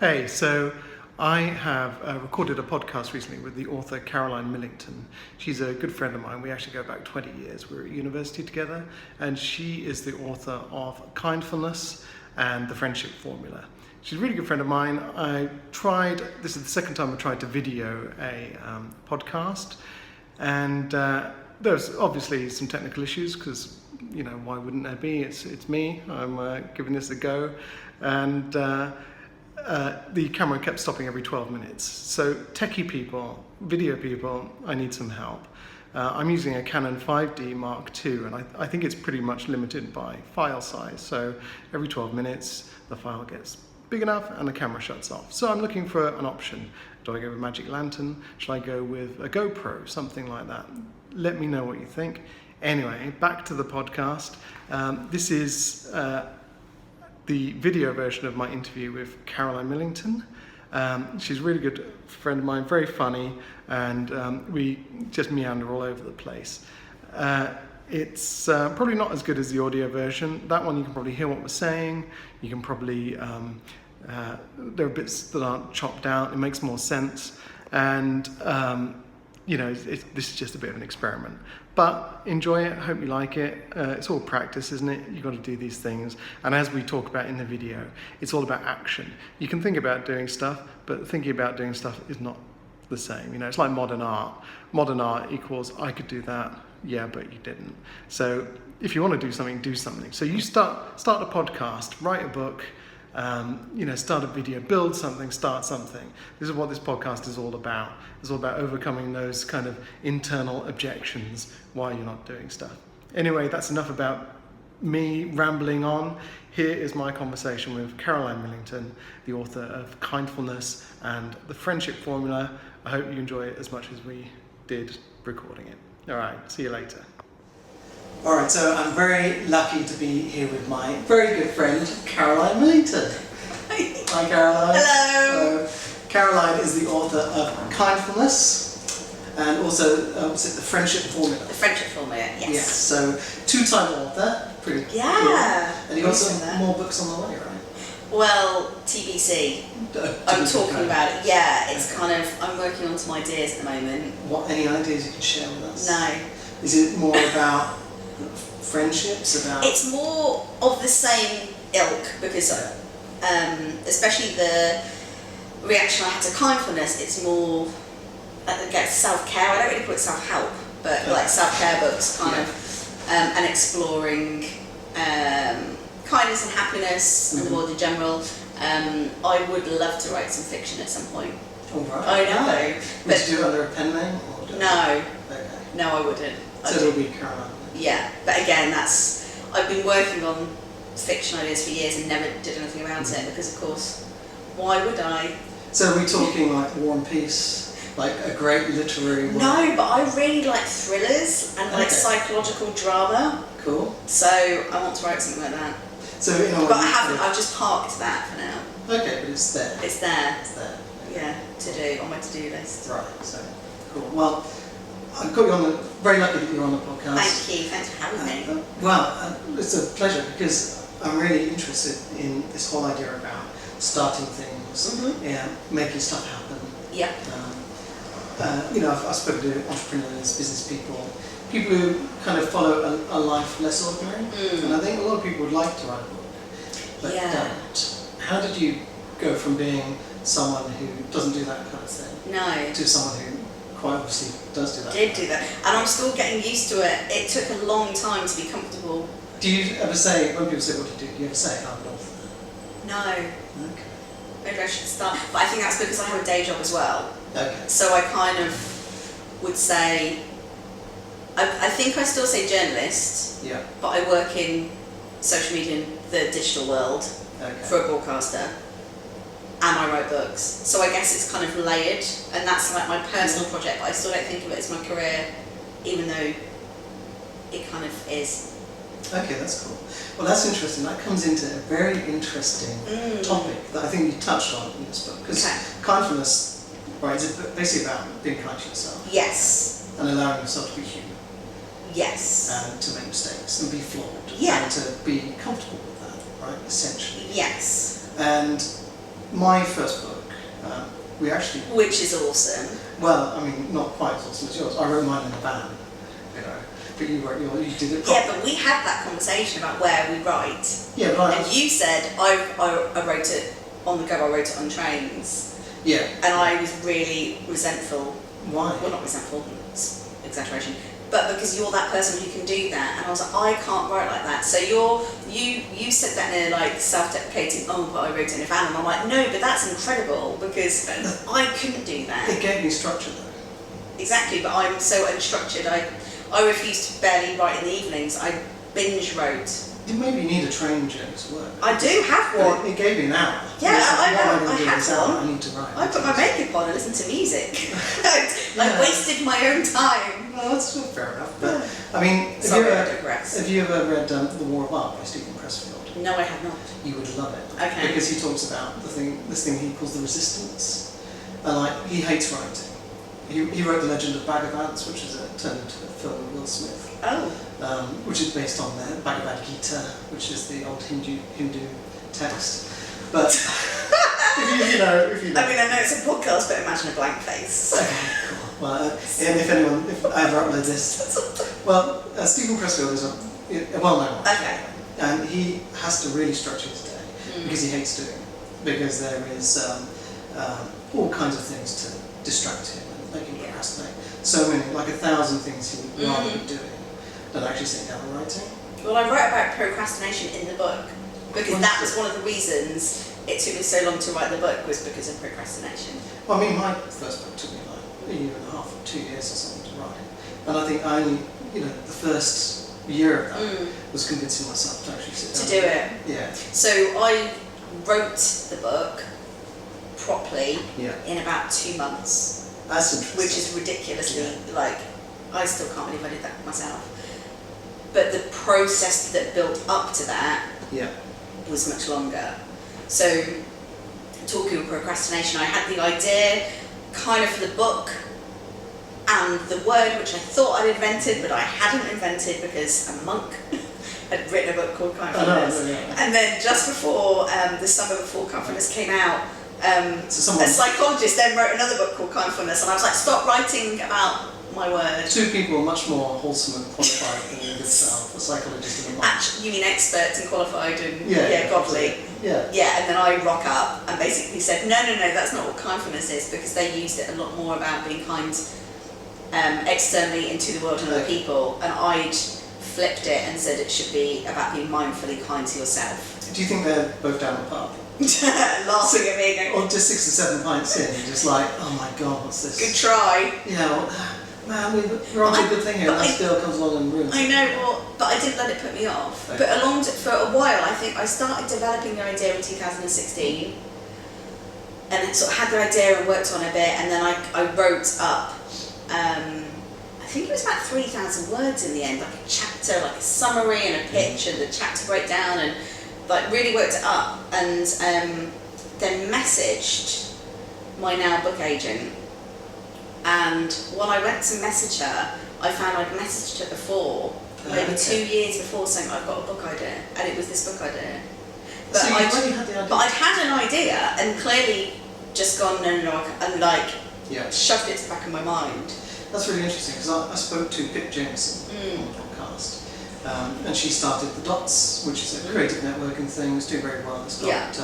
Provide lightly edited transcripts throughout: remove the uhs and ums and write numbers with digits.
Hey, so I have recorded a podcast recently with the author Caroline Millington. She's a good friend of mine. We actually go back 20 years. We were at university together, and she is the author of Kindfulness and the Friendship Formula. She's a really good friend of mine. This is the second time I tried to video a podcast, and there's obviously some technical issues because, why wouldn't there be? It's me. I'm giving this a go, and the camera kept stopping every 12 minutes. So techie people, video people, I need some help. I'm using a Canon 5D Mark II, and I think it's pretty much limited by file size. So every 12 minutes, the file gets big enough and the camera shuts off. So I'm looking for an option. Do I go with Magic Lantern? Should I go with a GoPro? Something like that. Let me know what you think. Anyway, back to the podcast. This is the video version of my interview with Caroline Millington. She's a really good friend of mine, very funny, and we just meander all over the place. It's probably not as good as the audio version. That one you can probably hear what we're saying. You can probably, there are bits that aren't chopped out. It makes more sense. And, this is just a bit of an experiment. But enjoy it, hope you like it. It's all practice, isn't it? You've got to do these things. And as we talk about in the video, it's all about action. You can think about doing stuff, but thinking about doing stuff is not the same. It's like modern art. Modern art equals, I could do that, yeah, but you didn't. So if you want to do something, do something. So you start a podcast, write a book, start a video, build something, start something. This is what this podcast is all about. It's all about overcoming those kind of internal objections why you're not doing stuff. Anyway, that's enough about me rambling on. Here is my conversation with Caroline Millington, the author of Kindfulness and the Friendship Formula. I hope you enjoy it as much as we did recording it. All right, see you later. All right, so I'm very lucky to be here with my very good friend, Caroline Millington. Hi, Caroline. Hello. Caroline is the author of Kindfulness and also the Friendship Formula. The Friendship Formula, yes. Yes, so two-time author, pretty cool. And you've got some more books on the way, right? Well, TBC. I'm talking about it. Yeah, it's kind of, I'm working on some ideas at the moment. Any ideas you can share with us? No. Is it more about friendships? It's more of the same ilk because, especially the reaction I had to Kindfulness, it's more, self-care. I don't really call it self-help, but like self-care books, kind of, and exploring kindness and happiness and the world in general. I would love to write some fiction at some point. All right. I know. Would you do it under a pen name? No. Okay. No, I wouldn't. So it'll be Caroline. Yeah, but again, I've been working on fiction ideas for years and never did anything about it because, of course, why would I? So are we talking like War and Peace, like a great literary work? No, but I really like thrillers and like psychological drama. Cool. So I want to write something like that. So, but I haven't. I've just parked that for now. Okay, but it's there. It's there. It's there. Okay. Yeah, to do on my to-do list. Right. So cool. Well, I've got you very lucky that you're on the podcast. Thank you. Thanks for having me. It's a pleasure because I'm really interested in this whole idea about starting things, making stuff happen. Yeah. I've spoken to entrepreneurs, business people who kind of follow a life less ordinary, and I think a lot of people would like to write a book, but don't. How did you go from being someone who doesn't do that kind of thing to someone who quite obviously does do that? Did do that, and I'm still getting used to it. It took a long time to be comfortable. Do you ever say, when people say what do you ever say, I'm an author? No. Okay. Maybe I should start, but I think that's because I have a day job as well. Okay. So I kind of would say, I think I still say journalist, but I work in social media in the digital world for a broadcaster, and I write books. So I guess it's kind of layered, and that's like my personal project, but I still don't think of it as my career, even though it kind of is. Okay, that's cool. Well, that's interesting. That comes into a very interesting topic that I think you touched on in this book. Because kindfulness, right, is basically about being kind to yourself. Yes. And allowing yourself to be human. Yes. And to make mistakes and be flawed. Yeah. And to be comfortable with that, right, essentially. Yes. And my first book, we actually... Which is awesome. Well, I mean, not quite as awesome as yours. I wrote mine in a van, you know, but you wrote yours, you did it properly. Yeah, but we had that conversation about where we write. Yeah, but and you said, I wrote it on the go, I wrote it on trains. Yeah. And I was really resentful. Why? Well, not resentful, it's exaggeration. But because you're that person who can do that, and I was like, I can't write like that. So you said that in a like self-deprecating, oh, but I wrote it in a van, and I'm like, no, but that's incredible because I couldn't do that. It gave me structure though. Exactly, but I'm so unstructured. I refuse to barely write in the evenings. I binge wrote. You maybe need a train journey to work. I do have one. It gave me an hour. Yeah, I know. I have have one. I need to write. I put my makeup on and listen to music. I Yeah. wasted my own time. No, that's fair enough. But I mean, Sorry, I digress. have you ever read The War of Art by Stephen Pressfield? No, I have not. You would love it. Okay. Because he talks about this thing he calls the resistance, and like he hates writing. He wrote The Legend of Bhagavats, which is turned into a film with Will Smith. Oh. Which is based on the Bhagavad Gita, which is the old Hindu text. But if you know. I mean, I know it's a podcast, but imagine a blank face. Okay, cool. Well, and if I ever upload this, well, Stephen Pressfield is a well-known author. Okay. And he has to really structure his day because he hates doing it. Because there is all kinds of things to distract him and make him procrastinate. So many, like 1,000 things he would rather be doing than actually sitting down and writing. Well, I wrote about procrastination in the book because that was one of the reasons it took me so long to write the book was because of procrastination. Well, I mean, my first book took me like a year and a half or 2 years or something to write. And I think I only, the first year of that was convincing myself to actually sit down. To do it. Yeah. So I wrote the book properly in about 2 months. That's interesting. Which is ridiculously, I still can't believe I did that myself. But the process that built up to that was much longer. So, talking of procrastination, I had the idea kind of for the book and the word which I thought I'd invented, but I hadn't invented because a monk had written a book called Kindfulness. And then just before, the summer before Kindfulness came out, a psychologist then wrote another book called Kindfulness, and I was like, stop writing about my word. Two people much more wholesome and qualified than yourself, a psychologist and a monk. You mean experts and qualified and godly? Yeah. Yeah, and then I rock up and basically said, no, that's not what kindfulness is, because they used it a lot more about being kind externally into the world and other people, and I'd flipped it and said it should be about being mindfully kind to yourself. Do you think they're both down the pub? Laughing at me going, or just 6 or 7 pints in, and just like, oh my god, what's this? Good try. Man, we're on to a good thing here, and that still comes along and ruins it. I know, but I didn't let it put me off. Okay. But for a while, I think I started developing the idea in 2016, and sort of had the idea and worked on it a bit, and then I wrote up, I think it was about 3,000 words in the end, like a chapter, like a summary and a pitch and the chapter breakdown, and like really worked it up, and then messaged my now book agent. And when I went to message her, I found I'd messaged her before, maybe 2 years before, saying I've got a book idea, and it was this book idea. But so you'd already had the idea? But I'd had an idea and clearly just gone no, and shoved it to the back of my mind. That's really interesting because I spoke to Pip Jameson on the podcast, and she started The Dots, which is a creative networking thing. It's doing very well. It's got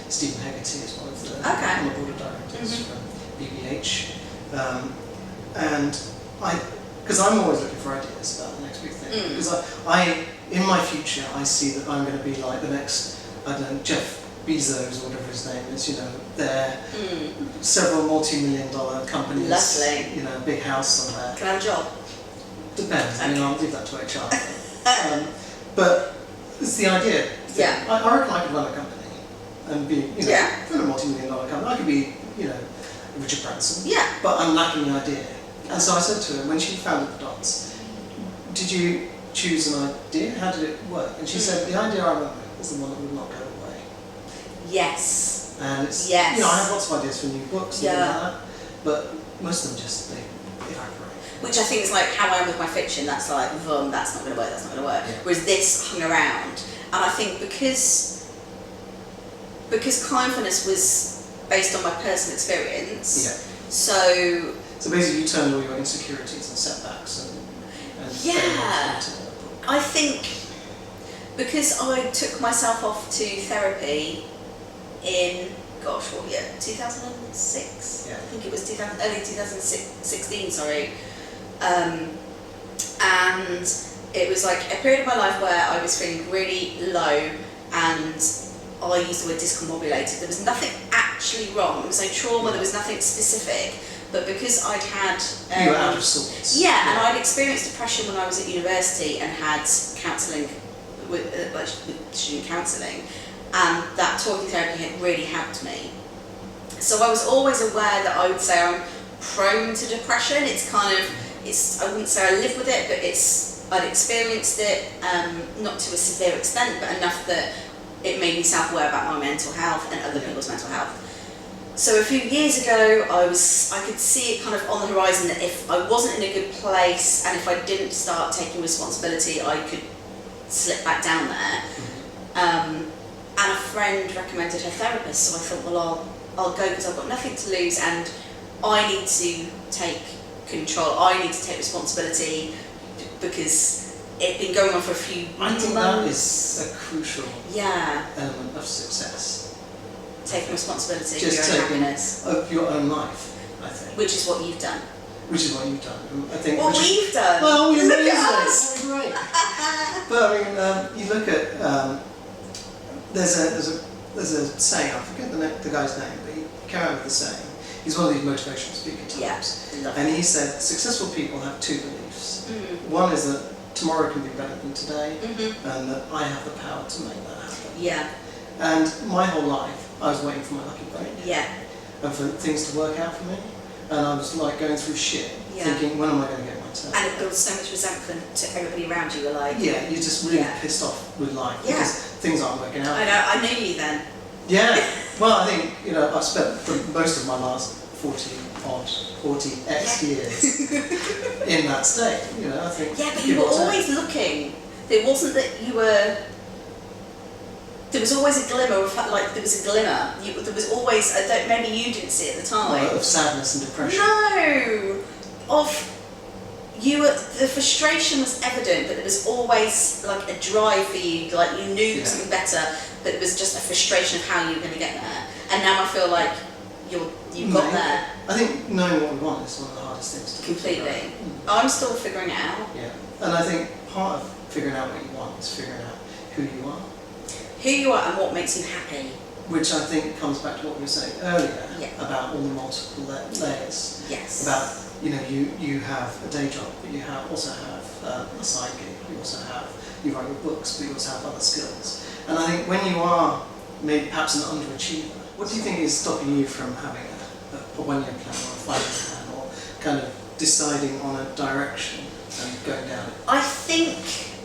Stephen Hegarty as one of the on the board of directors from BBH. And because I'm always looking for ideas about the next big thing, because I in my future I see that I'm going to be like the next, I don't know, Jeff Bezos or whatever his name is, they're several multi-million-dollar companies, lovely, big house somewhere. Can I have a job? Depends. Okay. I mean, I'll leave that to HR. But it's the idea. Yeah. I reckon I could run a company and be, run a multi-million-dollar company. I could be, Richard Branson. Yeah. But I'm lacking the idea. And so I said to her, when she founded The Dots, did you choose an idea? How did it work? And she said, the idea I went with was the one that would not go away. Yes. And it's, I have lots of ideas for new books and things like that, but most of them just, they evaporate. Which I think is like how I am with my fiction. That's like, that's not going to work, that's not going to work. Yeah. Whereas this hung around. And I think because Kindfulness was based on my personal experience. Yeah. So basically you turned all your insecurities and setbacks and failures into a book. I think because I took myself off to therapy in, gosh, what year? 2006? Yeah. I think it was early 2016, sorry. And it was like a period of my life where I was feeling really low, and I used the word discombobulated. There was nothing actually wrong. There was no trauma, there was nothing specific. But because I'd had... you were out of sorts. Yeah, and I'd experienced depression when I was at university and had counselling, with student counselling, and that talking therapy had really helped me. So I was always aware that I would say I'm prone to depression. It's kind of, I wouldn't say I live with it, but I'd experienced it, not to a severe extent, but enough that it made me self-aware about my mental health and other people's mental health. So a few years ago, I could see it kind of on the horizon that if I wasn't in a good place and if I didn't start taking responsibility, I could slip back down there. And a friend recommended her therapist, so I thought, well, I'll go because I've got nothing to lose and I need to take control. I need to take responsibility because it'd been going on for a few months. I think that is a crucial element of success. Taking responsibility Just for your own happiness. Of your own life, I think. Which is what you've done. Which is what you've done. I think. What we've done. Well, we're Look amazing. at us. We're great. But I mean, you look at there's a saying. I forget the guy's name, but he came out with the saying. He's one of these motivational speaker types, and he said successful people have two beliefs. One is that tomorrow can be better than today, and that I have the power to make that happen. Yeah. And my whole life, I was waiting for my lucky break. Yeah. And for things to work out for me. And I was like going through shit, thinking, when am I going to get my turn? And it builds so much resentment to everybody around you. You're like... Yeah, you're just really pissed off with life because things aren't working out. I know, I knew you then. Yeah. Well, I think, I've spent most of my last 40x years in that state. I think... Yeah, but you were always looking. It wasn't that you were... There was always a glimmer of, there was a glimmer. There was always, maybe you didn't see it at the time. Of sadness and depression. No! The frustration was evident, but there was always like a drive for you, like you knew something better, but it was just a frustration of how you were going to get there. And now I feel like you've got there. I think knowing what we want is one of the hardest things to do. Completely. I'm still figuring it out. Yeah. And I think part of figuring out what you want is figuring out who you are. Who you are and what makes you happy. Which I think comes back to what we were saying earlier about all the multiple layers. Yes. About, you have a day job, but you also have a side gig, you write your books, but you also have other skills. And I think when you are maybe perhaps an underachiever, what do you think is stopping you from having a 1 year plan or a 5 year plan or kind of deciding on a direction and going down it? I think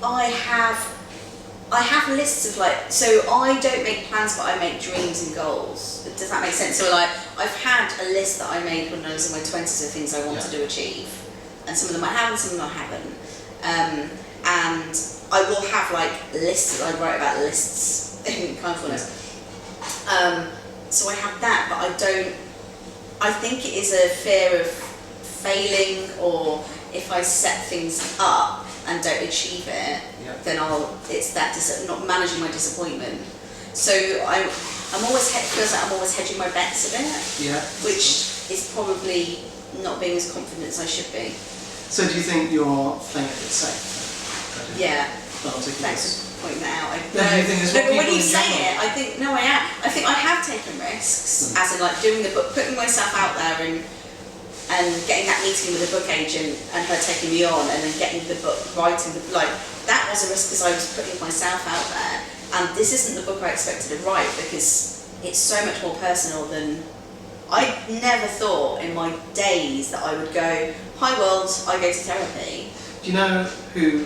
I have lists of so I don't make plans, but I make dreams and goals. Does that make sense? So I've had a list that I made when I was in my 20s of things I wanted to achieve, and some of them I have and some of them I haven't. And I will have lists. I write about lists in Kindfulness. So I have that, but I think it is a fear of failing, or if I set things up and don't achieve it, then it's that not managing my disappointment. So I'm always feels like I'm always hedging my bets a bit, which is probably not being as confident as I should be. So do you think you're playing it safe? Yeah. Thanks for pointing that out. But when you say it, I think I am. I think I have taken risks, as in doing the book, putting myself out there and getting that meeting with a book agent and her taking me on, and then getting the book, writing that was a risk because I was putting myself out there, and this isn't the book I expected to write because it's so much more personal than... I never thought in my days that I would go, hi world, I go to therapy. Do you know who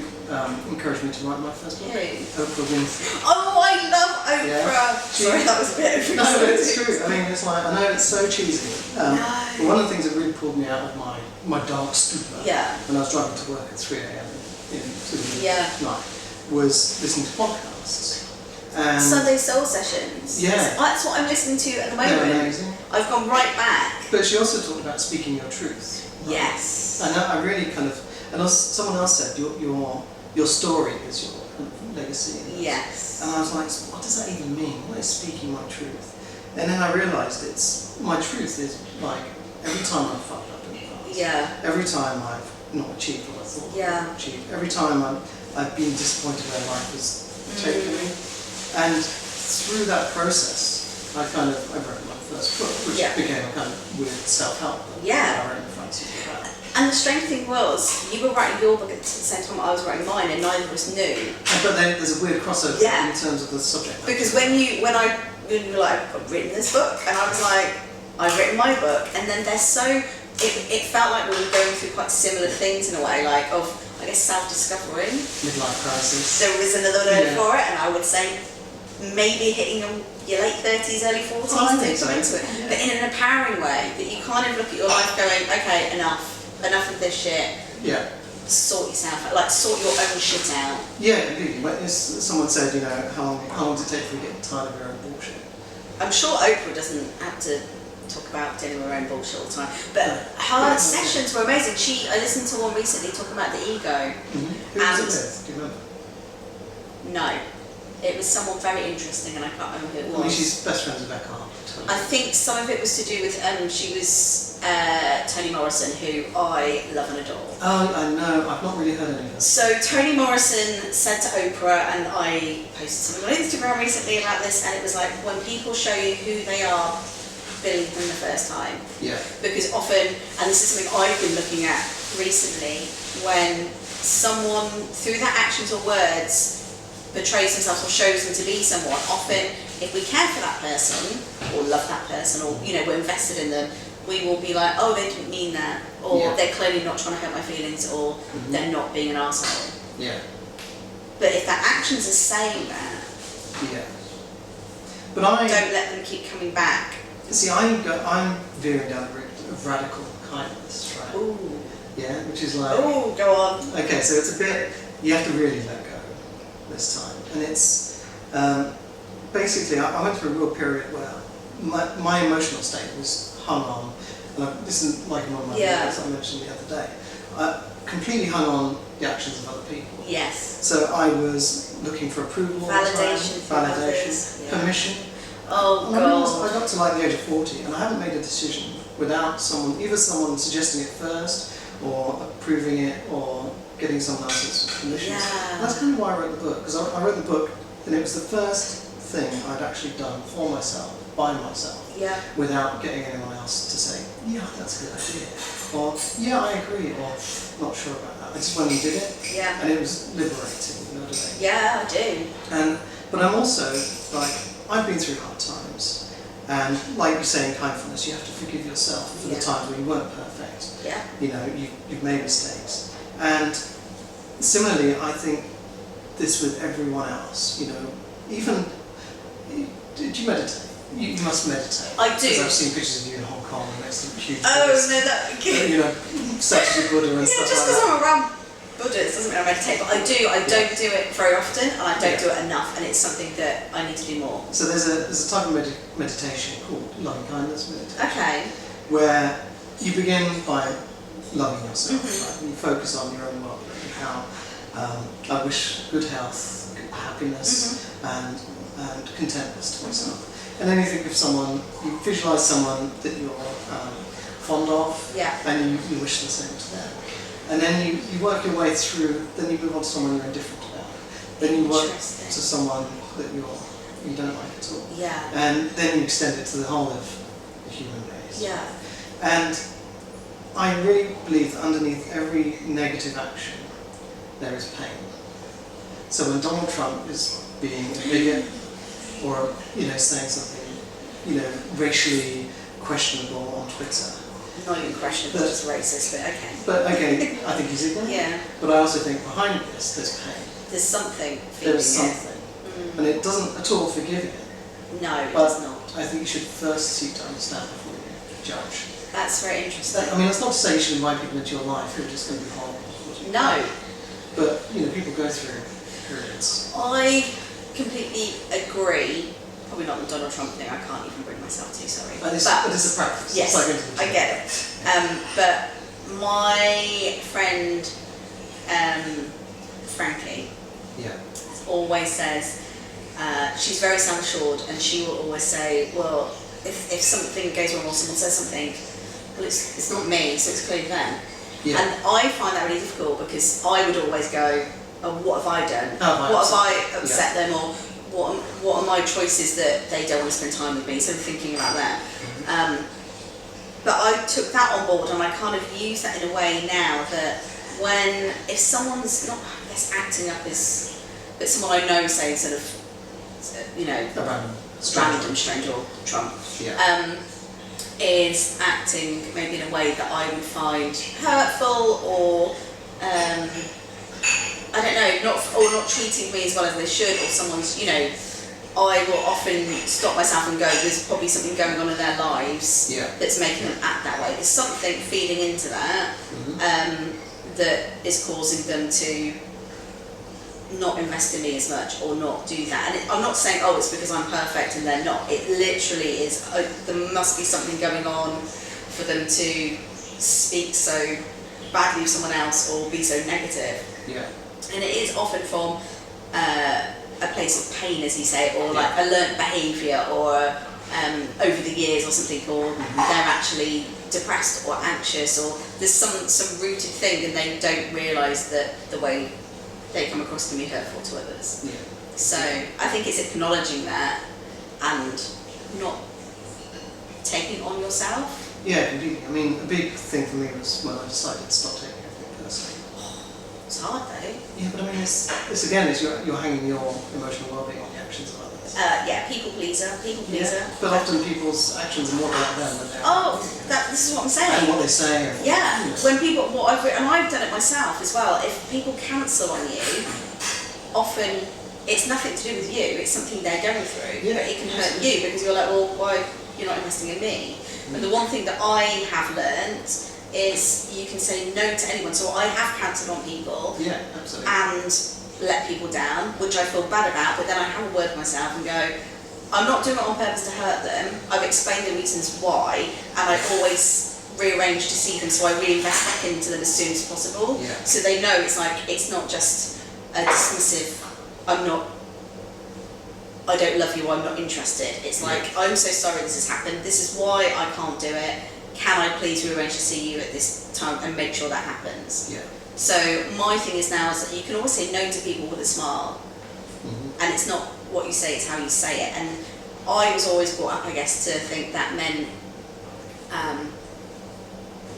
encouraged me to write my first book? Who? Oprah Winfrey. Oh, I love Oprah! Yeah. Sorry, that was a bit... No, but it's true. I mean, it's I know it's so cheesy. But one of the things that really pulled me out of my dark stupor when I was driving to work at 3 a.m. in night was listening to podcasts. And Sunday Soul Sessions. Yeah. That's what I'm listening to at the moment. They're amazing. I've gone right back. But she also talked about speaking your truth. Right? Yes. And I really kind of, and also someone else said your story is your kind of legacy. Yes. And I was like, what does that even mean? What is speaking my truth? And then I realised my truth is like every time I've fucked up in the past. Yeah. Every time I've not achieved what I thought I would achieve. Every time I've been disappointed where life has taken me. And through that process, I wrote my first book, which became a kind of weird self-help book. Yeah. I wrote in Francis about. And the strange thing was, you were writing your book at the same time I was writing mine, and neither of us knew. But then there's a weird crossover in terms of the subject. Because when you were like, I've written this book, and I was like, I've written my book, and then they're so, it felt like we were going through quite similar things in a way, like of, I guess, self-discovery. Midlife crisis. There was another word for it, and I would say maybe hitting your late 30s, early 40s to come into it. But in an empowering way, that you kind of look at your life going, okay, enough of this shit. Yeah. Sort yourself out, like sort your own shit out. Yeah, indeed. Someone said, how long does it take for you to get tired of your own bullshit? I'm sure Oprah doesn't have to talk about dealing with her own bullshit all the time, but her sessions were amazing. I listened to one recently talking about the ego. Mm-hmm. Who was it with? Do you remember? No. It was someone very interesting, and I can't remember who it was. I mean, she's best friends with Becca Hart. I think some of it was to do with, she was Toni Morrison, who I love and adore. Oh, I know. I've not really heard any of this. So Toni Morrison said to Oprah, and I posted something on Instagram recently about this, and it was like, when people show you who they are, believe them the first time. Yeah. Because often, and this is something I've been looking at recently, when someone, through their actions or words, betrays themselves or shows them to be someone, often if we care for that person or love that person or we're invested in them, we will be like, oh, they didn't mean that, or they're clearly not trying to hurt my feelings, or they're not being an arsehole. Yeah. But if their actions are saying that, but don't let them keep coming back. See, I'm veering down the route of radical kindness, right? Ooh. Yeah, which is like. Oh, go on. Okay, so it's a bit. You have to really let go this time, and it's basically I went through a real period where my emotional state was hung on, and this is like in one of my videos I mentioned the other day. I completely hung on the actions of other people. Yes. So I was looking for approval, validation, permission. Oh God. I got to like the age of 40, and I haven't made a decision without either someone suggesting it first, or approving it, or getting someone else's permission. Yeah. And that's kind of why I wrote the book, because I wrote the book, and it was the first thing I'd actually done for myself, by myself, without getting anyone else to say, yeah, that's a good idea, or yeah, I agree, or not sure about that. I just went and did it, and it was liberating, you know what I mean? Yeah, I do. But I'm also, like, I've been through hard times, and like you say in Kindfulness, you have to forgive yourself for the times when you weren't perfect. Yeah. You've made mistakes. And similarly, I think this with everyone else, even, did you meditate? You must meditate. I do. Because I've seen pictures of you in Hong Kong next to huge statues of Buddha and stuff like that. Just because I'm around Buddhas doesn't mean I meditate, but I do. I don't do it very often, and I don't do it enough, and it's something that I need to do more. So there's a type of meditation called loving kindness meditation. Okay. Where you begin by loving yourself, right? And you focus on your own well-being, how I wish good health, happiness, and contentness to myself. And then you think of someone, you visualise someone that you're fond of, and you wish the same to them. And then you work your way through, then you move on to someone you're indifferent about. Then you work to someone that you don't like at all. Yeah. And then you extend it to the whole of the human race. Yeah. And I really believe that underneath every negative action, there is pain. So when Donald Trump is being a bigot, or saying something, racially questionable on Twitter. Not even questionable, just racist, but okay. But okay, I think he's ignorant. Yeah. But I also think behind this, there's pain. There's something. There's something, and it doesn't at all forgive it. No, it does not. I think you should first seek to understand before you judge. That's very interesting. I mean, that's not to say you should invite people into your life who are just going to be horrible. No. But people go through periods. I completely agree. probably not the Donald Trump thing. I can't even bring myself to. Sorry. But it's a practice. Yes, it's like I get it. But my friend Frankie always says she's very self-assured, and she will always say, well, if something goes wrong or someone says something, well, it's not me, so it's clearly them. Yeah. And I find that really difficult because I would always go, oh, what have I done? What have I upset them, or what are my choices that they don't want to spend time with me? So I'm thinking about that. But I took that on board, and I kind of use that in a way now that if someone's not, I guess, acting up as, but someone I know, say, sort of, you know, random stranger or Trump, is acting maybe in a way that I would find hurtful, or I don't know, not treating me as well as they should, or someone's, you know, I will often stop myself and go, there's probably something going on in their lives that's making them act that way. There's something feeding into that that is causing them to not invest in me as much or not do that. And I'm not saying, oh, it's because I'm perfect and they're not. It literally is, there must be something going on for them to speak so badly of someone else or be so negative. Yeah. And it is often from a place of pain, as you say, or like a learnt behaviour, or over the years or something, or they're actually depressed or anxious, or there's some rooted thing and they don't realise that the way they come across can be hurtful to others. Yeah. So I think it's acknowledging that and not taking it on yourself. Yeah, completely. I mean, a big thing for me was when I decided to stop taking everything personally. It's hard though. Yeah, but I mean, this again is you're hanging your emotional well-being on the actions of others. People pleaser. Yeah, but often people's actions are more about them than they are. This is what I'm saying. And what they say. When people, and I've done it myself as well. If people cancel on you, often it's nothing to do with you. It's something they're going through, but it can hurt you because you're like, well, why you're not investing in me? And the one thing that I have learnt is you can say no to anyone. So I have cancelled on people. Yeah, absolutely. And let people down, which I feel bad about, but then I have a word with myself and go, I'm not doing it on purpose to hurt them. I've explained the reasons why, and I always rearrange to see them, so I reinvest back into them as soon as possible. Yeah. So they know it's like, it's not just a dismissive, I don't love you, I'm not interested. It's like, I'm so sorry this has happened, this is why I can't do it. Can I please rearrange to see you at this time and make sure that happens? Yeah. So my thing is now is that you can always say no to people with a smile, and it's not what you say, it's how you say it. And I was always brought up, I guess, to think that meant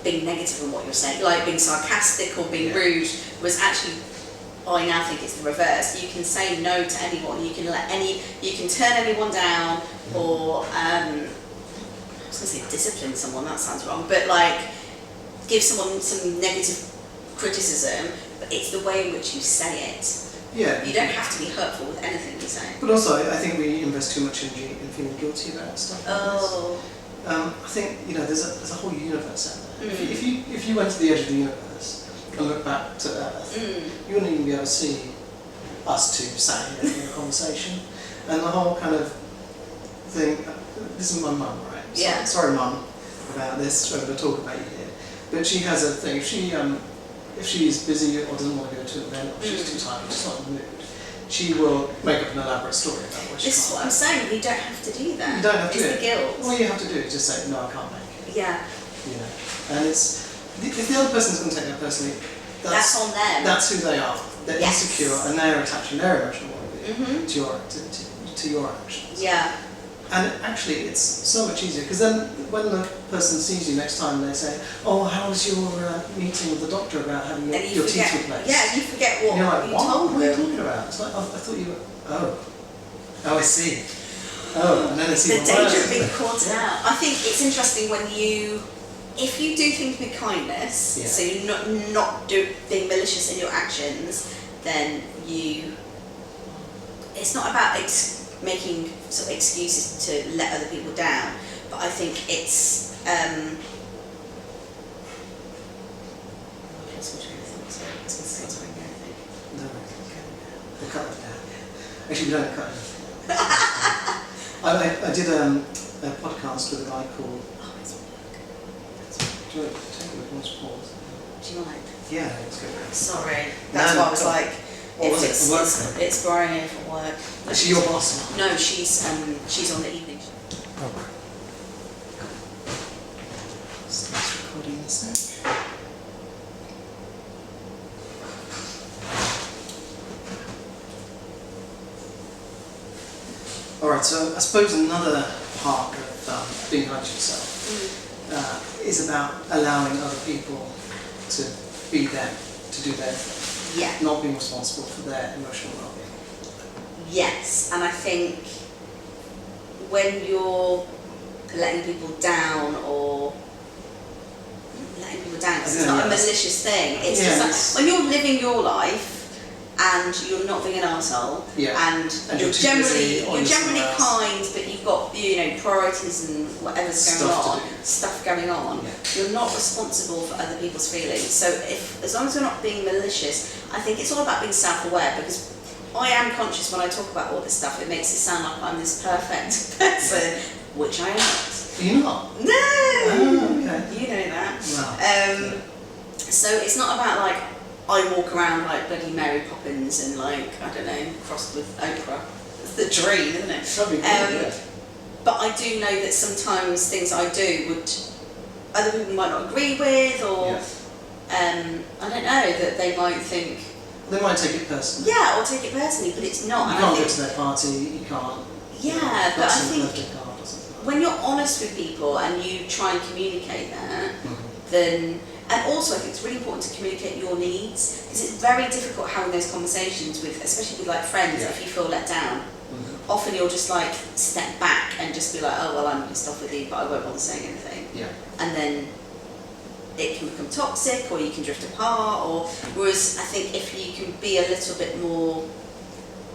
being negative in what you're saying, like being sarcastic or being rude, was actually, I now think it's the reverse. You can say no to anyone, you can turn anyone down, or I was going to say discipline someone, that sounds wrong, but like give someone some negative criticism, but it's the way in which you say it. Yeah. You don't have to be hurtful with anything you say. But also, I think we invest too much energy in feeling guilty about stuff. I think, you know, there's a whole universe out there. If you went to the edge of the universe and looked back to Earth, you wouldn't even be able to see us two sat here in a conversation. And the whole kind of thing, this is my mum, right? So, sorry, Mum, about this, we're going to talk about you here. But she has a thing, if she's busy or doesn't want to go to an event, or she's too tired or just not in the mood, she will make up an elaborate story about what she can't. This is what I'm saying, you don't have to do that. You don't have to do it. It's the guilt. All you have to do is just say, no, I can't make it. Yeah. You know, and if the other person's going to take that personally, that's on them. That's who they are. They're insecure and they're attaching their emotional well-being to your activity, to your actions. Yeah. And actually, it's so much easier, because then when the person sees you next time, they say, oh, how was your meeting with the doctor about having your teeth replaced? Yeah, you forget what you told them. What are you talking about? It's like, I thought you were, I see. Oh, and then they see the danger of being caught out. I think it's interesting when if you do things with kindness, so you're not being malicious in your actions, then it's not about making sort of excuses to let other people down, but I think it's Actually, we don't cut anything. I did a podcast with a guy called. Oh, it's work. Do you want to take a look? Let's pause. Do you mind? Yeah, it's good. Sorry. That's why I was like, What was if it's borrowing it from work. Is she your boss? No, she's on the evening. Oh. Starts recording this now. Alright, so I suppose another part of being kind to yourself is about allowing other people to be them, to do their thing. Yeah. Not being responsible for their emotional well-being. Yes, and I think when you're letting people down or letting people down, 'cause it's not a malicious thing. It's just like when you're living your life and you're not being an arsehole, and you're generally kind, but you've got priorities and whatever's stuff going on. You're not responsible for other people's feelings. So as long as you're not being malicious, I think it's all about being self-aware, because I am conscious when I talk about all this stuff. It makes it sound like I'm this perfect person, which I am not. You're not? No! Oh, okay. You know that. Wow. So it's not about like I walk around like bloody Mary Poppins and like, I don't know, crossed with Oprah. It's the dream, isn't it? That'd be cool, But I do know that sometimes things I do would other people might not agree with, or I don't know, that they might think. They might take it personally. Yeah, or take it personally, but it's not. You can't go to their party, you can't. Yeah, but I think like when you're honest with people and you try and communicate that, then, and also I think it's really important to communicate your needs, because it's very difficult having those conversations with, especially with like friends, if you feel let down. Often you'll just like step back and just be like, oh well, I'm pissed off with you, but I won't bother saying anything. Yeah. And then it can become toxic, or you can drift apart, or whereas I think if you can be a little bit more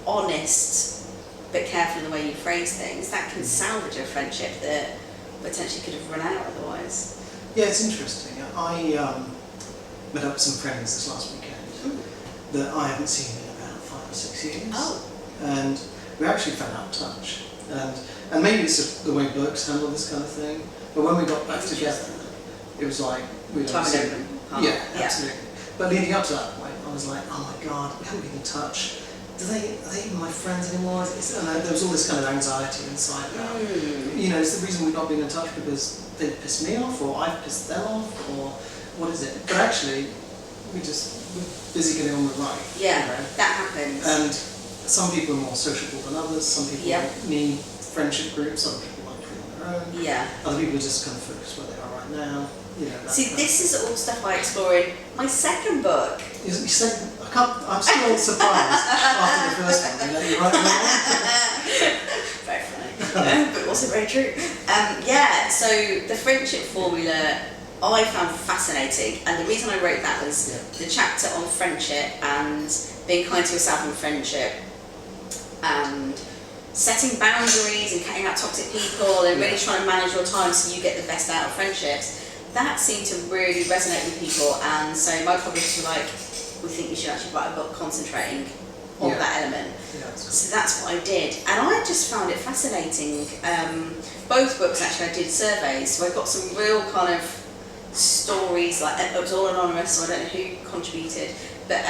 honest but careful in the way you phrase things, that can salvage a friendship that potentially could have run out otherwise. Yeah, it's interesting. I met up with some friends this last weekend that I haven't seen in about 5 or 6 years. Oh. And we actually fell out of touch. And maybe it's just the way blokes handle this kind of thing. But when we got back together, it was like we'd obviously, yeah, absolutely. But leading up to that point, I was like, oh my god, we haven't been in touch. Are they even my friends anymore? And there was all this kind of anxiety inside about, it's the reason we've not been in touch because they pissed me off, or I've pissed them off, or what is it? But actually, we're busy getting on with life. Yeah, that happens. And some people are more sociable than others. Some people need friendship groups. Other people like to be on their own. Yeah. Other people are just kind of focused where they are right now. See, this is all stuff I explore in my second book. You said, I'm still surprised after the first one. They let you write it. Very funny, but also very true. So the friendship formula I found fascinating, and the reason I wrote that was the chapter on friendship and being kind to yourself in friendship, and setting boundaries and cutting out toxic people and really trying to manage your time so you get the best out of friendships. That seemed to really resonate with people, and so my publishers were like, we think you should actually write a book concentrating on that element. So that's what I did, and I just found it fascinating. Both books actually I did surveys, so I got some real kind of stories, like it was all anonymous, so I don't know who contributed, but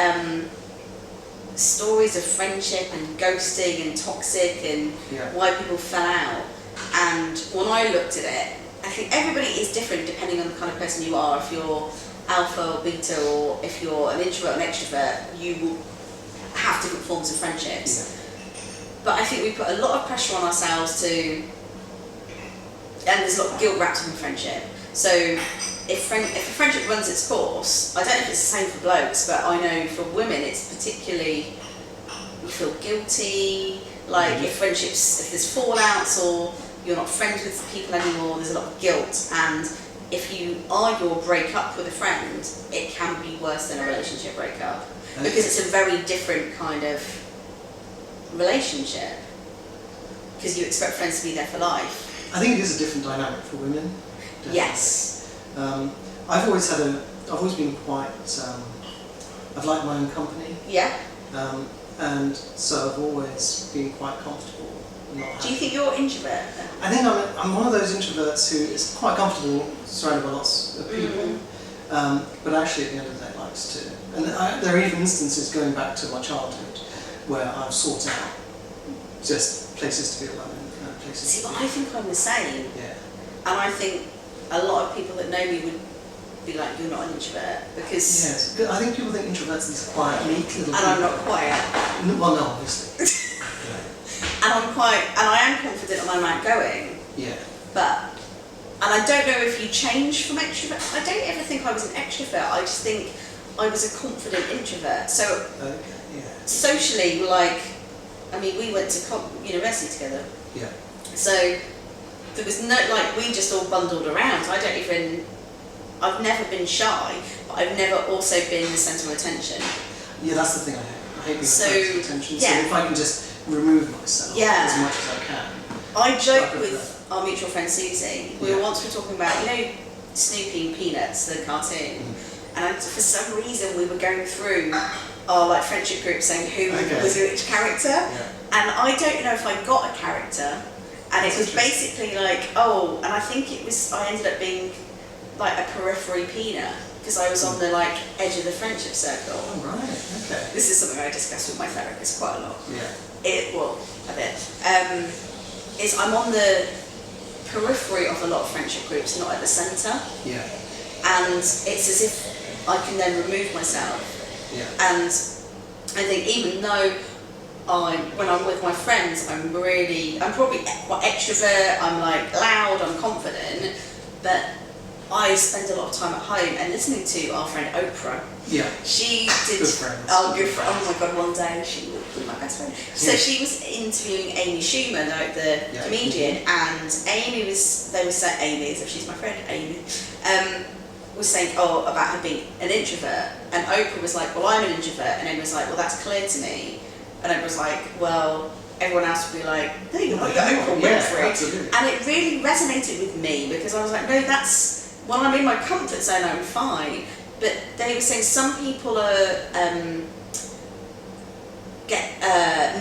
stories of friendship and ghosting and toxic and why people fell out. And when I looked at it, I think everybody is different depending on the kind of person you are. If you're alpha or beta, or if you're an introvert or an extrovert, you will have different forms of friendships. But I think we put a lot of pressure on ourselves and there's a lot of guilt wrapped up in friendship. So if a friendship runs its course, I don't know if it's the same for blokes, but I know for women it's particularly, you feel guilty, like if there's fallouts or you're not friends with people anymore, there's a lot of guilt, and if you argue or break up with a friend, it can be worse than a relationship breakup, because it's a very different kind of relationship, because you expect friends to be there for life. I think it is a different dynamic for women. Definitely. Yes. I've always been quite, I've liked my own company. Yeah. And so I've always been quite comfortable not. Do you think you're introvert? I think I'm one of those introverts who is quite comfortable surrounded by lots of people, but actually at the end of the day likes to. And there are even instances going back to my childhood where I've sought out just places to be alone. Places. See, but I think I'm the same. Yeah. And I think a lot of people that know me would be like, you're not an introvert, because... Yes, I think people think introverts are these quiet, meek little people. And I'm not quiet. Well, no, obviously. And I am confident and I'm outgoing. Yeah. And I don't know if you change from extrovert. I don't ever think I was an extrovert. I just think I was a confident introvert. So socially, we went to university together. Yeah. So there was no, we just all bundled around. I've never been shy, but I've never also been the centre of attention. Yeah, that's the thing I hate. I hate being the centre of attention. Yeah. So if I can just remove myself as much as I can. I joke with our mutual friend Susie. We were talking about, Snoopy and Peanuts, the cartoon, and for some reason we were going through our friendship group saying who was which character, and I don't know if I got a character, and it was basically and I think I ended up being a periphery peanut, because I was on the edge of the friendship circle. Oh right, okay. This is something I discuss with my therapist quite a lot. Yeah. A bit. I'm on the periphery of a lot of friendship groups, not at the centre. Yeah. And it's as if I can then remove myself. Yeah. And I think even though when I'm with my friends, I'm probably quite extrovert, I'm loud, I'm confident, but I spend a lot of time at home and listening to our friend Oprah. Yeah. She did. Good friends. Oh, good friend. Oh my God! One day she will be my best friend. So she was interviewing Amy Schumer, the comedian, and Amy was. They were saying Amy, so she's my friend. Amy was saying about her being an introvert, and Oprah was like, "Well, I'm an introvert," and Amy was like, "Well, that's clear to me," and Oprah was like, "Well." Everyone else would be like, no, you're not Oprah Winfrey. And it really resonated with me, because I was like, no, that's, when I'm in my comfort zone, I'm fine. But they were saying some people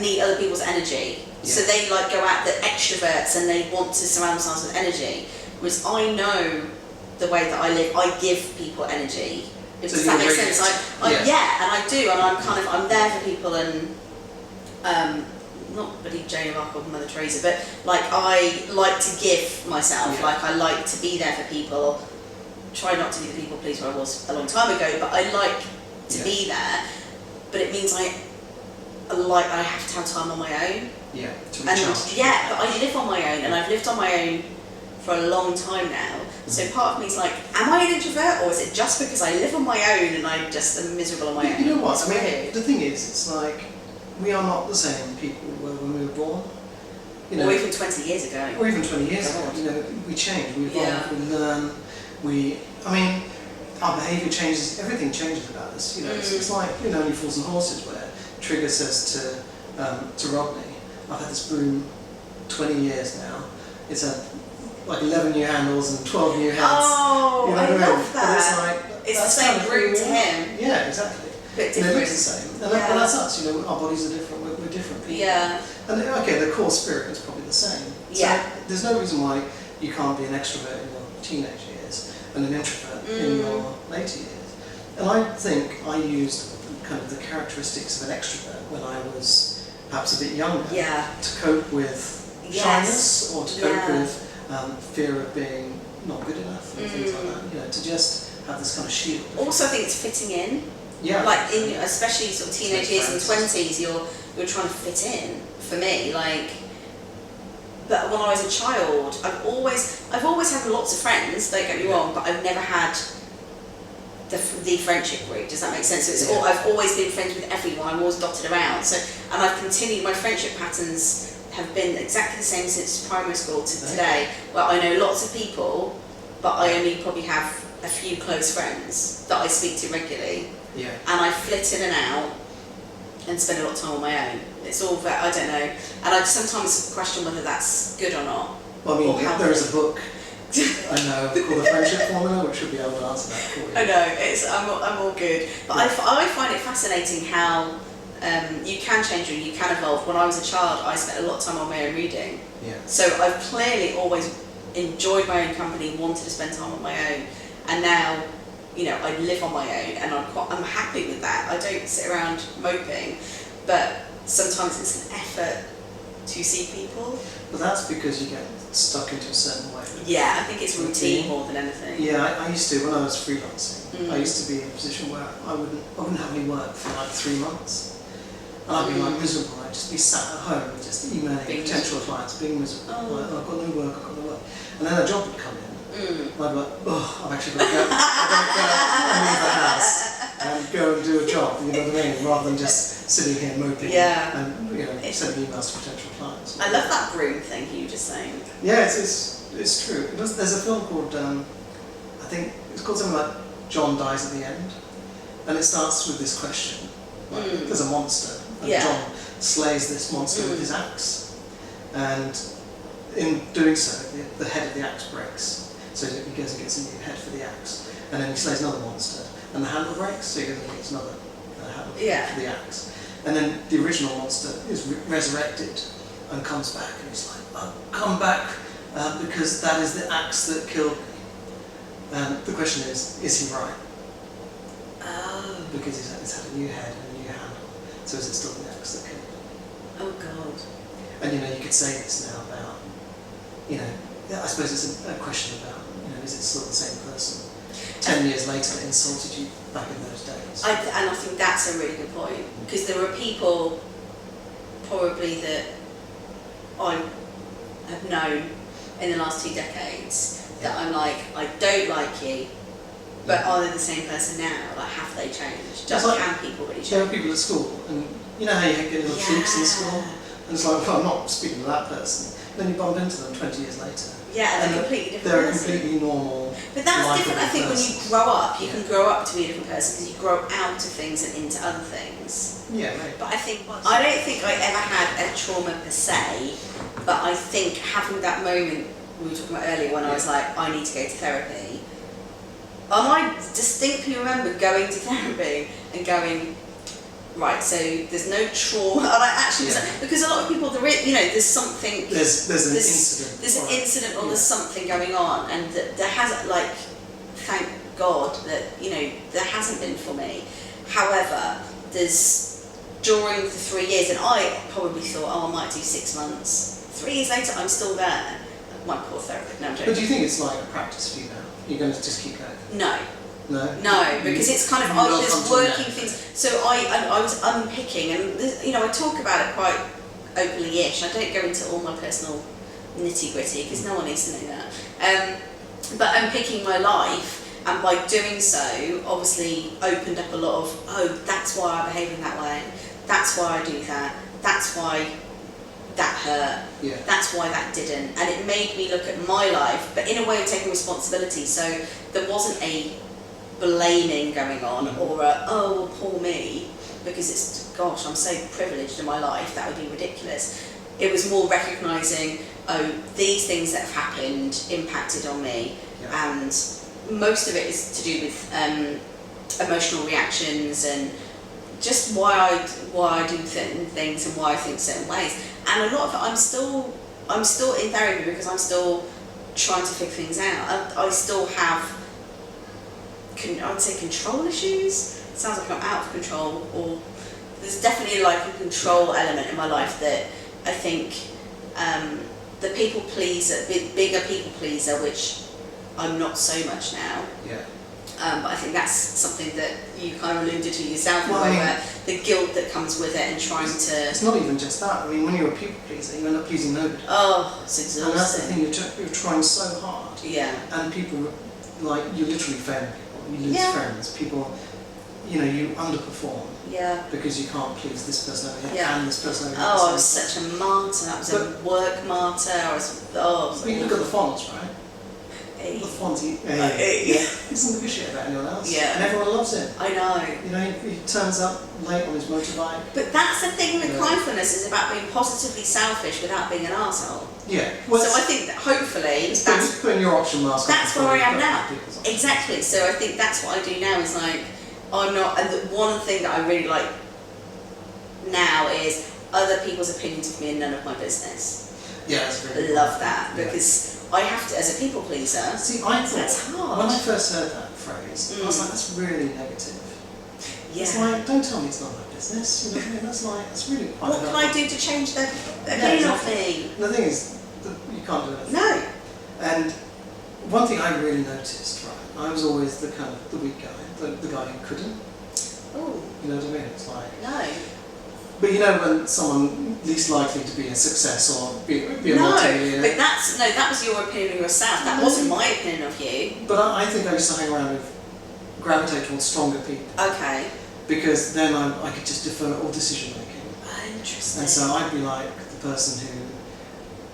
need other people's energy. Yeah. So they go out, the extroverts, and they want to surround themselves with energy. Whereas I know the way that I live, I give people energy. Does that make sense? Yeah, and I do, and I'm there for people, and not really Joan of Arc or Mother Teresa, but I like to give myself. Yeah. I like to be there for people. Try not to be the people pleaser I was a long time ago, but I like to be there. But it means I have to have time on my own. Yeah, to recharge. But I live on my own, and I've lived on my own for a long time now. So part of me is am I an introvert, or is it just because I live on my own and I just am miserable on my own? You know what? The thing is, it's we are not the same people when we were born. Or even 20 years ago. Or even 20 years ago. We change, we evolve, we learn, our behaviour changes, everything changes about us. It's like Only Fools and Horses, where Trigger says to Rodney, I've had this broom 20 years now. It's had 11 new handles and 12 new heads. Oh, I love that. But it's the same broom to him. Yeah, exactly. It looks the same. And that's us, our bodies are different, we're different people. Yeah. And the core spirit is probably the same. Yeah. So there's no reason why you can't be an extrovert in your teenage years and an introvert in your later years. And I think I used kind of the characteristics of an extrovert when I was perhaps a bit younger to cope with shyness or to cope with fear of being not good enough and things like that. To just have this kind of shield. Also, I think it's fitting in. Yeah. Especially sort of teenage years and 20s, you're trying to fit in. For me, but when I was a child, I've always had lots of friends. Don't get me wrong, but I've never had the friendship group. Does that make sense? So I've always been friends with everyone. I'm always dotted around. So, and I've continued. My friendship patterns have been exactly the same since primary school to today. Where I know lots of people, but I only probably have a few close friends that I speak to regularly. Yeah. And I flit in and out and spend a lot of time on my own. It's all I don't know. And I sometimes question whether that's good or not. Well, there is a book I know called The Friendship Formula, which should be able to answer that for you. I know, I'm all good. But I find it fascinating how You can change and you can evolve. When I was a child, I spent a lot of time on my own reading. Yeah. So I've clearly always enjoyed my own company, wanted to spend time on my own, and now, you know, I live on my own, and I'm happy with that. I don't sit around moping, but sometimes it's an effort to see people. But that's because you get stuck into a certain way. Yeah, I think it's routine more than anything. Yeah, I used to, when I was freelancing, I used to be in a position where I wouldn't have any work for like 3 months. And I'd be like miserable. I'd just be sat at home, just emailing potential clients, being miserable. Like, I've got no work, I've got no work. And then a job would come in, and I'd be like, oh, I've actually got to go. I've got to leave the house and go and do a job, you know what I mean? Rather than just sitting here moping and, you know, sending emails to potential clients. I love that broom thing you were just saying. Yeah, it's true. There's a film called, I think, it's called something like John Dies at the End. And it starts with this question. Like, there's a monster. And John slays this monster with his axe. And in doing so, the head of the axe breaks. So he goes and gets a new head for the axe. And then he slays another monster. And the handle breaks, so he goes and gets another handle for the axe. And then the original monster is resurrected and comes back. And he's like, oh, come back, because that is the axe that killed me. And the question is he right? Oh. Because he's had a new head and a new handle. So is it still the axe that killed? Oh God. And you know, you could say this now about, you know, I suppose it's a question about, you know, is it still the same person 10 years later that insulted you back in those days? And I think that's a really good point, because there are people probably that I have known in the last 2 decades that I'm like, I don't like you, but are they the same person now? Like, have they changed? Can people really change? There are people at school, and you know how you get little troops in school? And it's like, well, I'm not speaking to that person. Then you bump into them 20 years later. Yeah, and they're completely different. They're a completely normal. But that's different, I think, when you grow up. You can grow up to be a different person because you grow out of things and into other things. Yeah, right. But I don't think I ever had a trauma per se, but I think having that moment we were talking about earlier when I was like, I need to go to therapy. I distinctly remember going to therapy and going, right, so there's no trauma. And I actually was like, because a lot of people, there's something. There's an incident. There's an incident or there's something going on, and there hasn't, like, thank God that, there hasn't been for me. However, during the 3 years, and I probably thought, I might do 6 months. 3 years later, I'm still there. My core therapist. No, I'm joking. But do you think it's like a practice for you now? You're going to just keep going? No. No, because it's kind of, I was working things, so I was unpicking, and I talk about it quite openly-ish. I don't go into all my personal nitty-gritty because no one needs to know that. But unpicking my life, and by doing so, obviously opened up a lot of, that's why I behave in that way, that's why I do that, that's why that hurt, that's why that didn't, and it made me look at my life, but in a way of taking responsibility. So there wasn't a blaming going on, or well, poor me, because it's, gosh, I'm so privileged in my life, that would be ridiculous. It was more recognising, these things that have happened impacted on me, and most of it is to do with emotional reactions and just why I do certain things and why I think certain ways. And a lot of it, I'm still in therapy because I'm still trying to figure things out. I still have, I would say, control issues. It sounds like I'm out of control, or there's definitely like a control element in my life that I think the people pleaser, bigger people pleaser, which I'm not so much now. Yeah. But I think that's something that you kind of alluded to yourself, where the guilt that comes with it and trying to... It's not even just that. I mean, when you're a people pleaser, you end up pleasing nobody. Oh, it's exhausting. And that's the thing, you're trying so hard. Yeah. And people, like, you literally fail people. You lose friends. People, you underperform. Yeah. Because you can't please this person over here and this person over here. Oh, I was such a martyr. I was a work martyr. I was... you look at the fonts, right? The fonts, he doesn't give a shit about anyone else. Yeah. And everyone loves him. I know. He turns up late on his motorbike. But that's the thing with kindfulness, is about being positively selfish without being an arsehole. Yeah. Well, so I think that hopefully that's putting your option mask on. That's where I am now. Exactly. So I think that's what I do now, is like, I'm not, and the one thing that I really like now is other people's opinions of me and none of my business. Yeah, that's really Love that, yeah. because I have to, as a people pleaser, See, I that's thought, hard. when I first heard that phrase, I was like, that's really negative. Yeah. It's like, don't tell me it's not my business, you know what I mean? That's really quite What can I do to change their opinion of me? And the thing is, you can't do anything. No. And one thing I really noticed, right, I was always the kind of the weak guy, the guy who couldn't. Oh. You know what I mean? It's like, No. but you know when someone least likely to be a success or be a No, multi-millionaire. but that was your opinion of yourself. That wasn't my opinion of you. But I think I used to hang around with, gravitate towards stronger people. Okay. Because then I could just defer all decision making. Interesting. And so I'd be like the person who,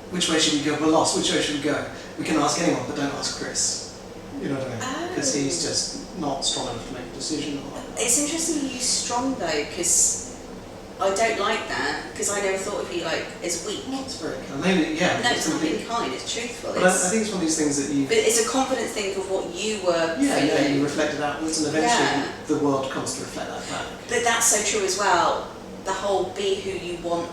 which way should we go? We're lost, which way should we go? We can ask anyone, but don't ask Chris. You know what I mean? Because he's just not strong enough to make a decision. It's interesting you use strong though, because I don't like that, because I never thought of you like as weak. It's very kind. Maybe, yeah. No, it's not being kind, it's truthful. But I think it's one of these things that you... But it's a confident thing of what you were feeling. Yeah, you reflect it outwards and eventually Yeah. the world comes to reflect that back. But that's so true as well. The whole be who you want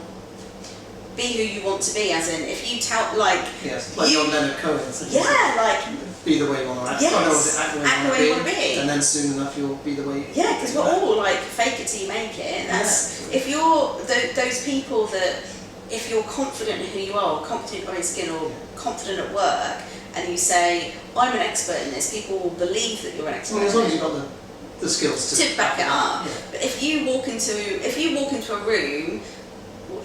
to be, as in, if you tell, like... Yes, like John Leonard Cohen said. Yeah, like... Be the way you want to act. Yes, Act the way you want to be. And then soon enough you'll be the way... Yeah, because we're all like, fake it till you make it. That's, if you're those people that, if you're confident in who you are, confident in your own skin, or confident at work, and you say, I'm an expert in this, people will believe that you're an expert. Well, as long as you've got the skills to back it up. Yeah. But if you walk into a room,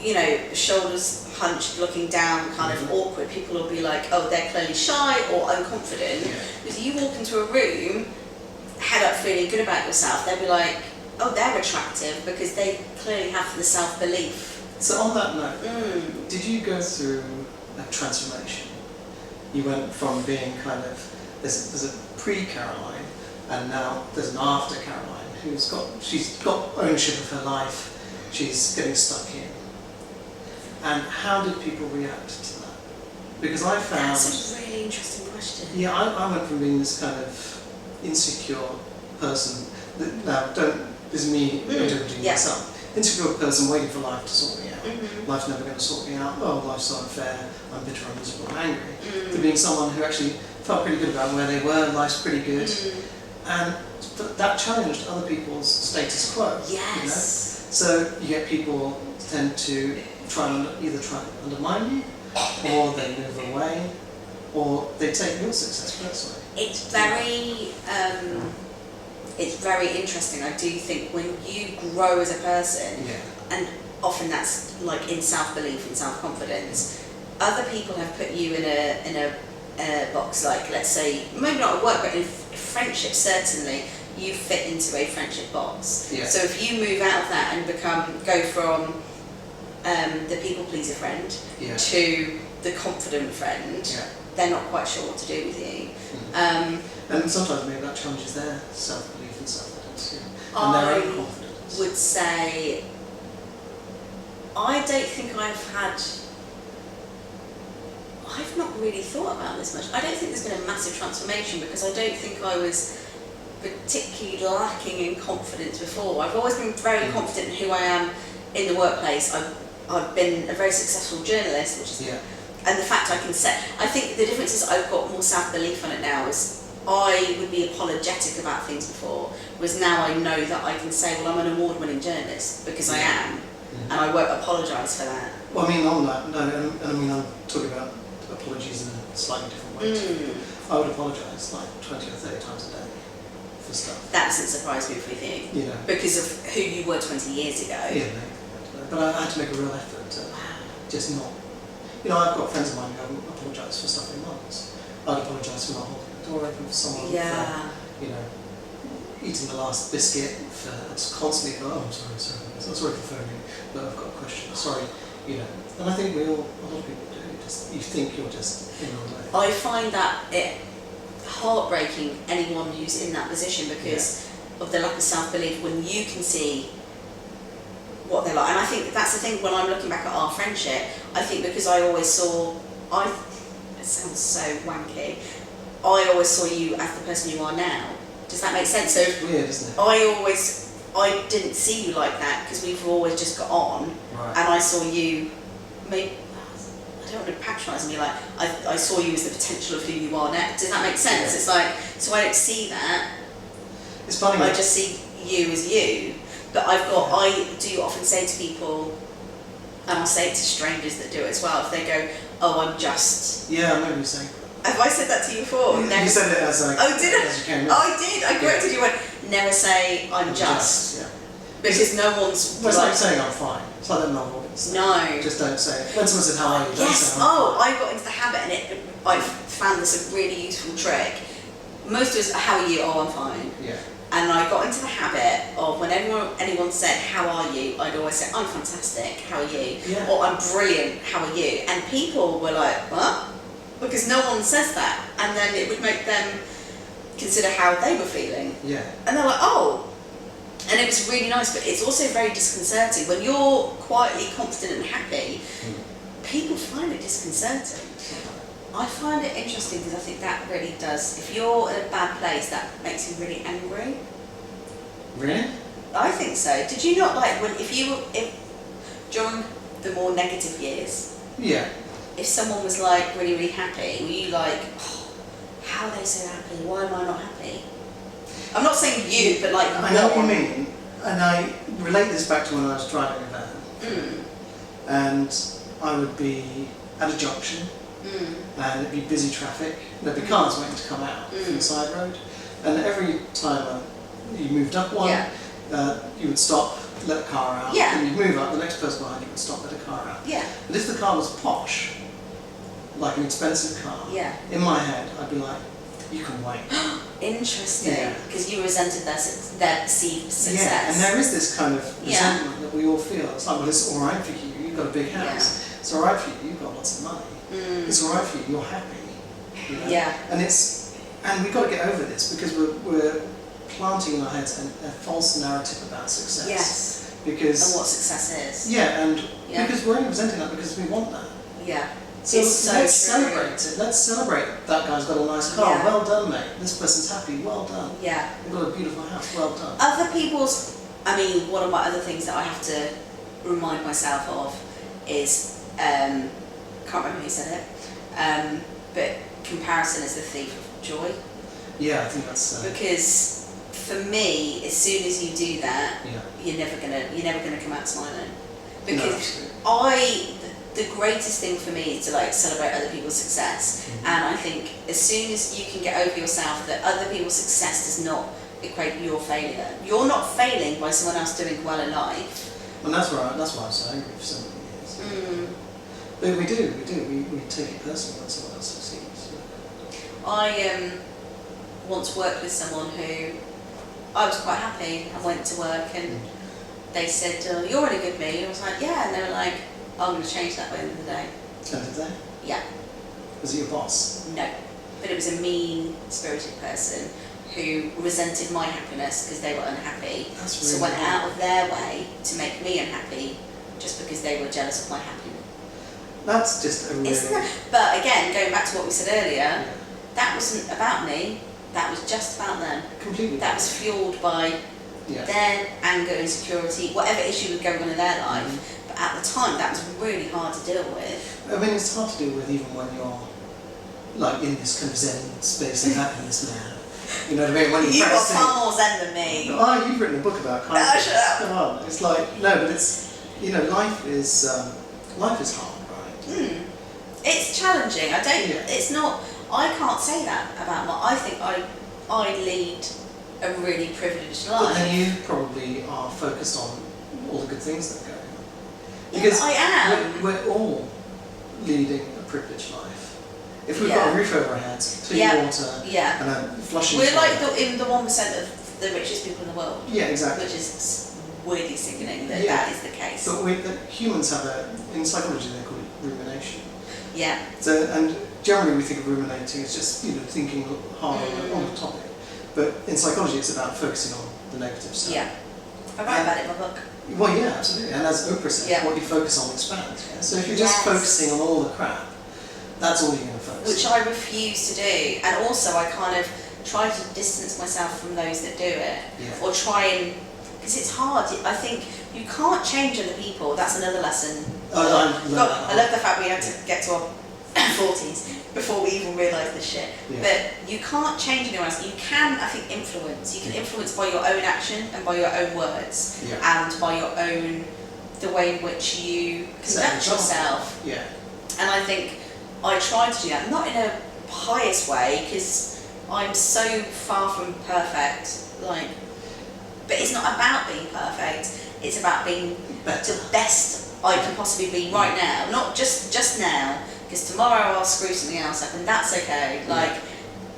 you know, shoulders hunched, looking down, kind of awkward, people will be like, oh, they're clearly shy or unconfident. Yeah. Because you walk into a room, head up, feeling good about yourself, they'll be like, oh, they're attractive because they clearly have the self-belief. So on that note, did you go through a transformation? You went from being kind of, there's a pre-Caroline, and now there's an after Caroline she's got ownership of her life, she's getting stuck in. And how did people react to that? Because I found... That's a really interesting question. Yeah, I went from being this kind of insecure person, now this is me interpreting myself, insecure person waiting for life to sort me out. Life's never going to sort me out, oh, life's so unfair, I'm bitter, I'm miserable, I'm angry. To being someone who actually felt pretty good about where they were, life's pretty good. And that challenged other people's status quo. Yes. You know? So you get people tend to either try to undermine you, or they move away, or they take your success personally. It's very interesting. I do think when you grow as a person, and often that's like in self-belief and self-confidence, other people have put you in a box, like, let's say, maybe not at work, but in friendship, certainly, you fit into a friendship box. Yeah. So if you move out of that and go from the people pleaser friend to the confident friend, they're not quite sure what to do with you. And sometimes maybe that challenges their self-belief and self-identity and their own confidence. I would say, I don't think I've not really thought about this much. I don't think there's been a massive transformation, because I don't think I was particularly lacking in confidence before. I've always been very confident in who I am in the workplace. I've been a very successful journalist, which is, and the fact I think the difference is I've got more self-belief on it now. Is I would be apologetic about things before, whereas now I know that I can say, well, I'm an award-winning journalist, because I am, and I won't apologise for that. Well, I mean, on that, no, and I mean, I'm talking about apologies in a slightly different way too. I would apologise like 20 or 30 times a day for stuff. That doesn't surprise me with you, because of who you were 20 years ago. Yeah, but I had to make a real effort to just not. You know, I've got friends of mine who haven't apologised for stuff in months. I'd apologise for not holding the door open for someone, for, you know, eating the last biscuit, for constantly, oh, I'm sorry for phoning, but I've got a question, sorry, you know. And I think a lot of people do. You think you're just in your way. I find that it heartbreaking, anyone who's in that position, because of the lack of self-belief, when you can see what they're like. And I think that's the thing, when I'm looking back at our friendship, I think because I always saw, it sounds so wanky, I always saw you as the person you are now. Does that make sense? So it's weird, isn't it? I always I didn't see you like that because we've always just got on, Right. and I saw you. Maybe I don't want to patronise me. Like I saw you as the potential of who you are now. Does that make sense? Yeah. It's like, so I don't see that. It's funny. I just see you as you. But I do often say to people, and I'll say it to strangers that do it as well, if they go, oh, I'm just... Yeah, I remember you saying. Have I said that to you before? You said it as like... Oh, did I? As you came in. Oh, I did. I corrected you. Went, never say I'm just. Yeah. Because no one's... Well, it's like saying I'm fine. It's like that novel. No. Just don't say it. When someone says how are you, don't Yes. say I'm Oh, fine. I got into the habit, and I've found this a really useful trick. Most of us, how are you? Oh, I'm fine. Yeah. And I got into the habit of whenever anyone said, how are you? I'd always say, I'm fantastic, how are you? Yeah. Or I'm brilliant, how are you? And people were like, what? Because no one says that. And then it would make them consider how they were feeling. Yeah. And they're like, oh. And it was really nice, but it's also very disconcerting. When you're quietly confident and happy, people find it disconcerting. I find it interesting because I think that really does. If you're in a bad place, that makes you really angry. Really? I think so. Did you not like when if during the more negative years, Yeah. if someone was like really really happy, were you like, oh, how are they so happy? Why am I not happy? I'm not saying you, but like I know what you mean, and I relate this back to when I was driving a van, and I would be at a junction. And it'd be busy traffic, there'd be cars waiting to come out from the side road, and every time you moved up one, you would stop, let a car out, and you'd move up, the next person behind you would stop, let a car out. Yeah. But if the car was posh, like an expensive car, in my head I'd be like, you can wait. Interesting, Yeah. because you resented their perceived success. Yeah, and there is this kind of resentment that we all feel. It's like, well, it's alright for you, you've got a big house. It's alright for you, you've got lots of money. It's alright for you, you're happy. You know? Yeah. And we've got to get over this because we're planting in our heads a false narrative about success. Yes. Because and what success is. Yeah, and because we're only presenting that because we want that. Yeah. So let's celebrate it. Let's celebrate that guy's got a nice car. Yeah. Well done, mate. This person's happy. Well done. Yeah. They've got a beautiful house. Well done. Other people's, I mean, one of my other things that I have to remind myself of is, can't remember who said it, but comparison is the thief of joy. Yeah, I think that's because for me, as soon as you do that, you're never gonna come out smiling. Because the greatest thing for me is to like celebrate other people's success, and I think as soon as you can get over yourself that other people's success does not equate your failure. You're not failing by someone else doing well in life. And that's why I was so angry for so many years. But we take it personally when someone else succeeds. I once worked with someone who I was quite happy. I went to work and they said, "You're really good, me." And I was like, "Yeah," and they were like, "I'm going to change that by the end of the day." And did they? Yeah. Was it your boss? No, but it was a mean-spirited person who resented my happiness because they were unhappy. That's really so went out of their way to make me unhappy just because they were jealous of my happiness. That's just a really... Isn't that? But again, going back to what we said earlier, that wasn't about me. That was just about them. Completely. That was fueled by their anger, insecurity, whatever issue was going on in their life. But at the time, that was really hard to deal with. I mean, it's hard to deal with even when you're like in this kind of Zen space and happiness now. You know what I mean? When You've got far more Zen than me. Oh, you've written a book about kindness. Shut up. Come on. It's like, no, but it's, you know, life is hard, right? It's challenging. It's not, I can't say that about I think I lead a really privileged life. But then you probably are focused on all the good things that are going on. Because I am. We're all leading a privileged life. If we've got a roof over our heads, clean water, and a flushing we're toilet. like in the 1% of the richest people in the world. Yeah, exactly. Which is weirdly sickening that that is the case. But humans have in psychology they call it rumination. Yeah. So, and generally we think of ruminating as just, you know, thinking hard on the topic. But in psychology it's about focusing on the negative stuff. Yeah. I write about it in my book. Well, yeah, absolutely. And as Oprah says, what you focus on expands. Yeah? So if you're just focusing on all the crap, that's all you're going to focus on. Which I refuse to do. And also I kind of try to distance myself from those that do it. Yeah. Or try and because it's hard. I think you can't change other people. That's another lesson. I love the fact we had to get to our 40s before we even realised this shit. Yeah. But you can't change anyone else. You can, I think, influence. You can influence by your own action and by your own words and by your own, the way in which you conduct yourself. Yeah. And I think I try to do that, not in a pious way, because I'm so far from perfect. Like, but it's not about being perfect. It's about being the best I can possibly be right now, not just now. Because tomorrow I'll screw something else up, and that's okay. Like,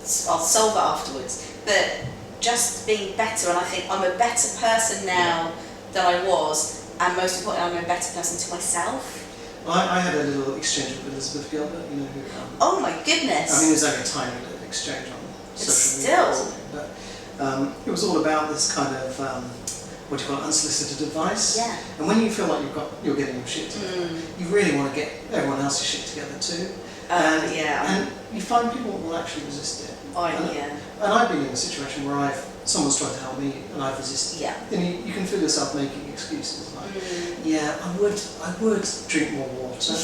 I'll solve it afterwards. But just being better, and I think I'm a better person now than I was, and most importantly, I'm a better person to myself. Well, I had a little exchange with Elizabeth Gilbert, you know, who... oh my goodness! I mean, it was only a tiny little exchange on social media. Still. But it was all about this kind of, what do you call it, unsolicited advice. Yeah. And when you feel like you're getting your shit together, you really want to get everyone else's shit together too. And you find people will actually resist it. And I've been in a situation where someone's tried to help me and I've resisted. Yeah. And you can feel yourself making excuses like, I would drink more water,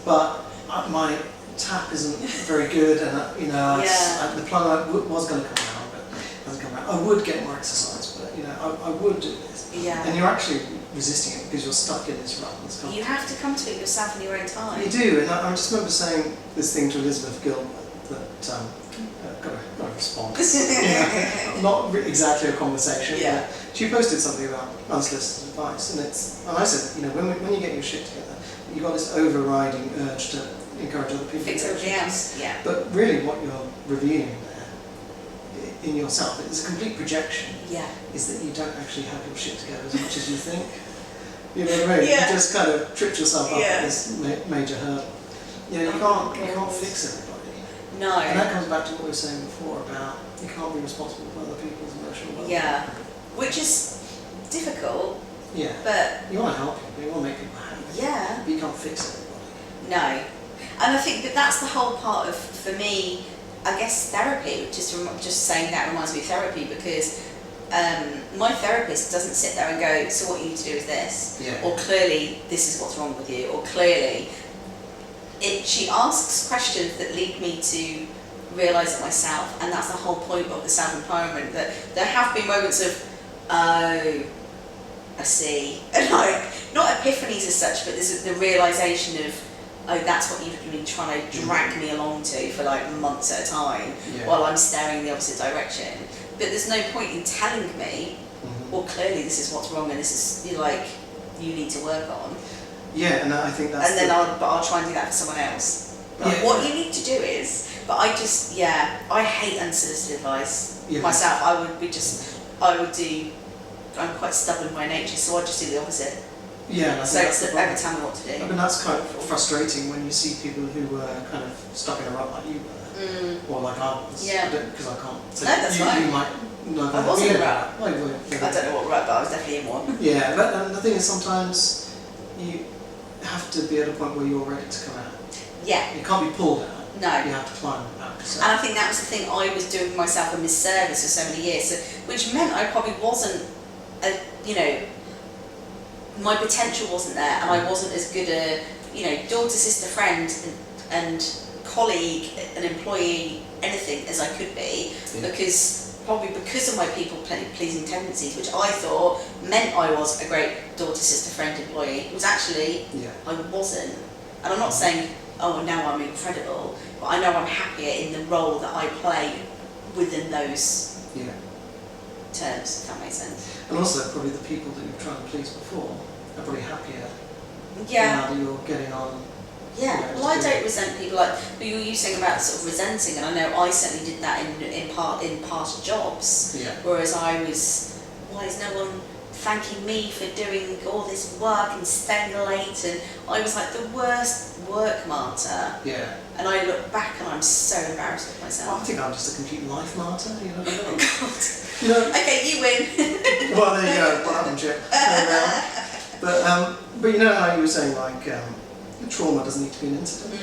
but my tap isn't very good, and the plumber was going to come out, but hasn't come out. I would get more exercise, but I would do this. Yeah. And you're actually resisting it because you're stuck in this rut. You have to come to it yourself in your own time. You do, and I just remember saying this thing to Elizabeth Gilbert that got a response. Not exactly a conversation. Yeah. But she posted something about unsolicited advice, and I said, when you get your shit together, you've got this overriding urge to encourage other people Fix to everything else. Yeah. But really, what you're revealing there in yourself is a complete projection. Yeah. Is that you don't actually have your shit together as much as you think. You know what I mean? Yeah. You just kind of tripped yourself up at this major hurdle. You can't fix everybody. No. And that comes back to what we were saying before about you can't be responsible for other people's emotional well-being. Yeah. Which is difficult. Yeah. But you want to help people, you want to make people happy. Yeah. But you can't fix everybody. No. And I think that that's the whole part of, for me, I guess therapy. Just saying that reminds me of therapy, because my therapist doesn't sit there and go, so what you need to do is this, or clearly this is what's wrong with you, or clearly. She asks questions that lead me to realise it myself, and that's the whole point of the self-empowerment, that there have been moments of, oh, I see, and like, not epiphanies as such, but there's the realisation of, oh, that's what you've been trying to drag me along to for like months at a time, while I'm staring in the opposite direction. But there's no point in telling me, well, clearly this is what's wrong, and this is, you need to work on. Yeah, and I think that's. And then I'll try and do that for someone else. Like, what you need to do is, but I hate unsolicited advice myself. I'm quite stubborn by nature, so I just do the opposite. Yeah, so it's ever tell me what to do. I mean, that's kind of frustrating when you see people who were kind of stuck in a rut like you were, or like I was. Yeah. Because I can't. So no, that's fine. You might know I wasn't in a rut. I don't know what rut, but I was definitely in one. Yeah, but the thing is, sometimes you have to be at a point where you're ready to come out. Yeah. You can't be pulled out. No. You have to climb out. So. And I think that was the thing, I was doing myself a misservice for so many years, so, which meant I probably wasn't, my potential wasn't there, and I wasn't as good a, daughter, sister, friend, and colleague, an employee, anything as I could be, because of my people-pleasing tendencies, which I thought meant I was a great daughter, sister, friend, employee. It was actually, I wasn't. And I'm not saying, oh, now I'm incredible, but I know I'm happier in the role that I play within those terms, if that makes sense. And also, probably the people that you're trying to please before are probably happier now that you're getting on. Yeah, well, I don't resent people. Like you were saying about sort of resenting, and I know I certainly did that in past jobs. Yeah. Whereas I was, why is no one thanking me for doing all this work and staying late? And I was like the worst work martyr. Yeah. And I look back and I'm so embarrassed with myself. Well, I think I'm just a complete life martyr. You know what I mean? God. Okay, you win. Well, there you go. What happened, Chip? But you know how you were saying, like, trauma doesn't need to be an incident,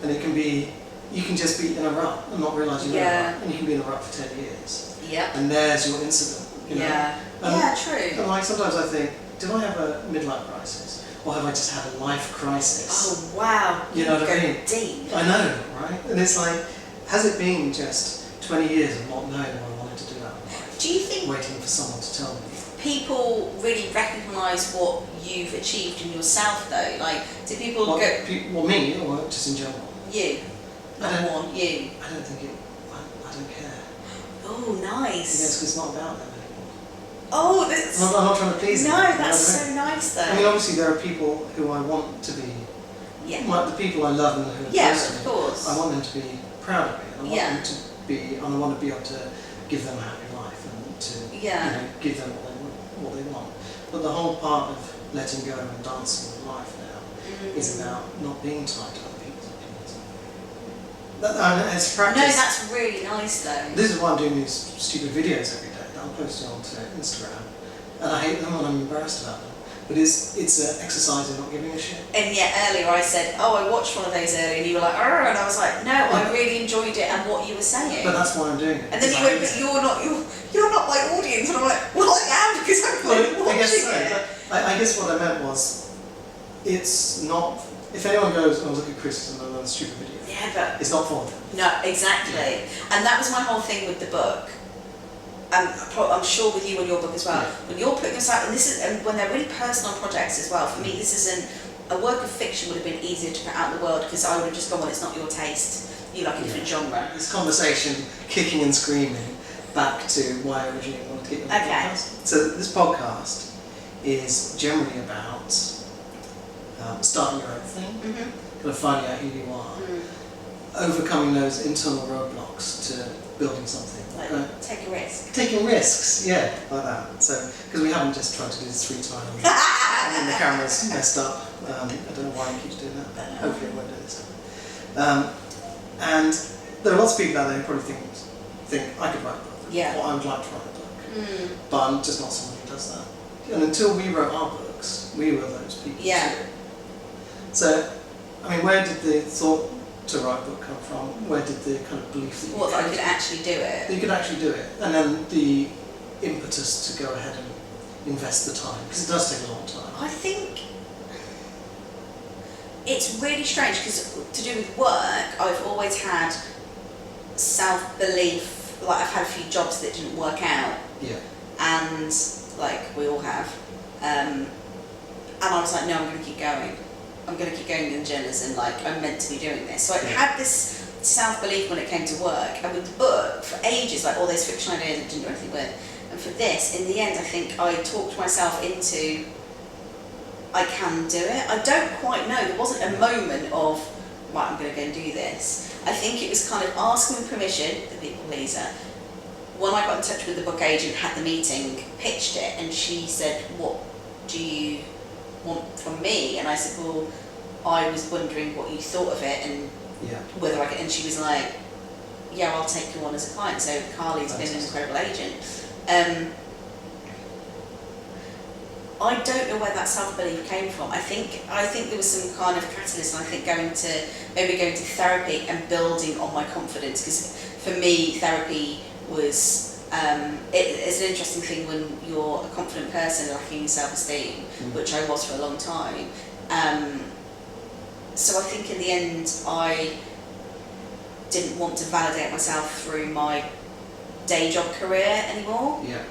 and it can be. You can just be in a rut and not realise you're in a rut, and you can be in a rut for 10 years. Yeah. And there's your incident You know? Yeah. And, Yeah, true. And like sometimes I think, did I have a midlife crisis? Or have I just had a life crisis? Oh wow. You know what I mean? Deep. I know, right? And it's like, has it been just 20 years of not knowing what I wanted to do out of life? Do you think Waiting for someone to tell me? people really recognise what you've achieved in yourself though? Like, do people Well, go... me, or just in general? You. I Not don't- one, you. I don't think it, I don't care. Oh, nice. Yes, 'cause it's not about them anymore. Oh, that's... I'm not trying to please them. No, you know that's what I so mean? nice though. I mean, obviously there are people who I want to be, Yeah. the people I love and who are Yeah, close to of me, course. I want them to be proud of me, and I want Yeah. them to be, and I want to be able to give them a happy life and to Yeah. you know, give them what they want. But the whole part of letting go and dancing with life now is about not being tied to other people's opinions. It's practice. No, that's really nice though. This is why I'm doing these stupid videos every day that I'm posting onto Instagram, and I hate them and I'm embarrassed about them. But it's an exercise in not giving a shit. And yet earlier I said, oh, I watched one of those earlier, and you were like, oh, and I was like, no, I really enjoyed it and what you were saying. But that's why I'm doing it. And then you because I went, hate but you're not my audience, and I'm like, well, I am because I'm it. watching I guess so. it. But I guess what I meant was, it's not. If anyone goes, oh, look at Chris and another stupid video. Yeah, but It's not for them. no, exactly. And that was my whole thing with the book. And I'm sure with you and your book as well. Yeah. When you're putting us out, and when they're really personal projects as well. For me, this isn't a work of fiction. Would have been easier to put out in the world because I would have just gone, well, it's not your taste. You like a different genre. This conversation, kicking and screaming, back to why I originally wanted to get you on the Okay. podcast. So this podcast is generally about starting your own thing, kind of finding out who you are, overcoming those internal roadblocks to building something. Like, take a risk. Taking risks, yeah, like that. So, because we haven't just tried to do this 3 times, and then the camera's messed up. I don't know why it keeps doing that, but hopefully it won't do this time. And there are lots of people out there who probably think I could write a book, Yeah. or I would like to write a book, but I'm just not someone who does that. And until we wrote our books, we were those people. Yeah. too. So, I mean, where did the thought to write a book come from? Where did the kind of belief that you What, that I had could actually do that it? you could actually do it, and then the impetus to go ahead and invest the time, because it does take a long time. I think it's really strange because to do with work, I've always had self-belief, like I've had a few jobs that didn't work out, Yeah. and like we all have, and I was like, no, I'm going to keep going. I'm going to keep going in journalism, like I'm meant to be doing this. So I had this self-belief when it came to work, and with the book, for ages, like all those fiction ideas I didn't do anything with, and for this, in the end, I think I talked myself into, I can do it. I don't quite know, there wasn't a moment of, right, I'm going to go and do this. I think it was kind of asking permission, the people pleaser. When I got in touch with the book agent, had the meeting, pitched it, and she said, what do you want from me? And I said, well, I was wondering what you thought of it and Yeah. whether I could, and she was like, yeah, I'll take you on as a client. So Carly's been an incredible agent. I don't know where that self-belief came from. I think there was some kind of catalyst, and I think going to therapy and building on my confidence, because for me therapy was it's an interesting thing when you're a confident person lacking in self-esteem, which I was for a long time. So I think in the end I didn't want to validate myself through my day job career anymore, Yeah.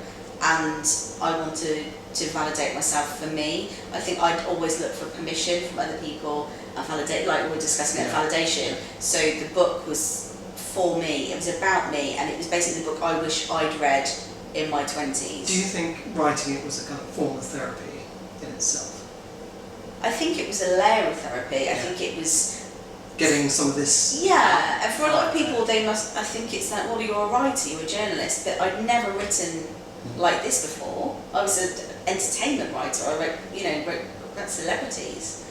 and I wanted to validate myself for me. I think I'd always look for permission from other people and validate, like we're discussing at validation. So the book was for me, it was about me, and it was basically the book I wish I'd read in my 20s. Do you think writing it was a kind of form of therapy in itself? I think it was a layer of therapy. I Yeah. think it was, Getting some of this. yeah, and for a lot of people I think it's like, well, you're a writer, you're a journalist, but I'd never written like this before. I was an entertainment writer. I wrote about celebrities.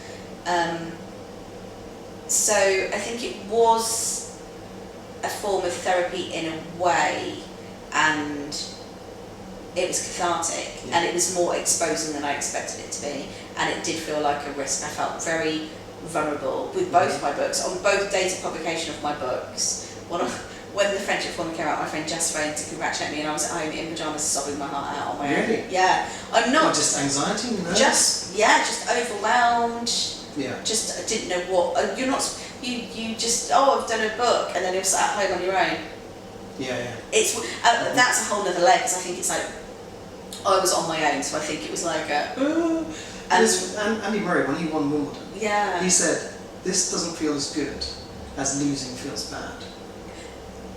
So I think it was a form of therapy in a way, and it was cathartic, and it was more exposing than I expected it to be, and it did feel like a risk. I felt very vulnerable with both my books. On both dates of publication of my books, one when the Friendship Forum came out, my friend Jess phoned to congratulate me, and I was at home in pyjamas sobbing my heart out on my own. Really? Yeah. I'm not... What, just anxiety? No? Just overwhelmed. Yeah. Just, I didn't know what... You're not... You just, I've done a book, and then you're sat at home on your own. Yeah. It's that's a whole other leg, because I think it's like, I was on my own, so I think it was like and Andy Murray, when he won Wimbledon, he said, this doesn't feel as good as losing feels bad.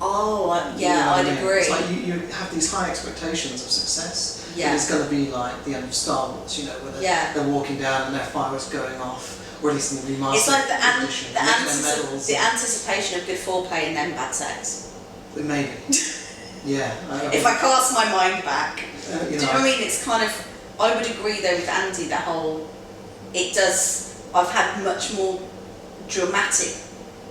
I'd agree. It's like you have these high expectations of success. Yeah. It's going to be like the end of Star Wars, where they're walking down and their fireworks going off, or at least in the remastered It's like edition. the anticipation of good foreplay and then bad sex. Maybe. Yeah. If I cast my mind back. Do you know what I mean? It's kind of, I would agree though with Andy, that whole, I've had much more dramatic,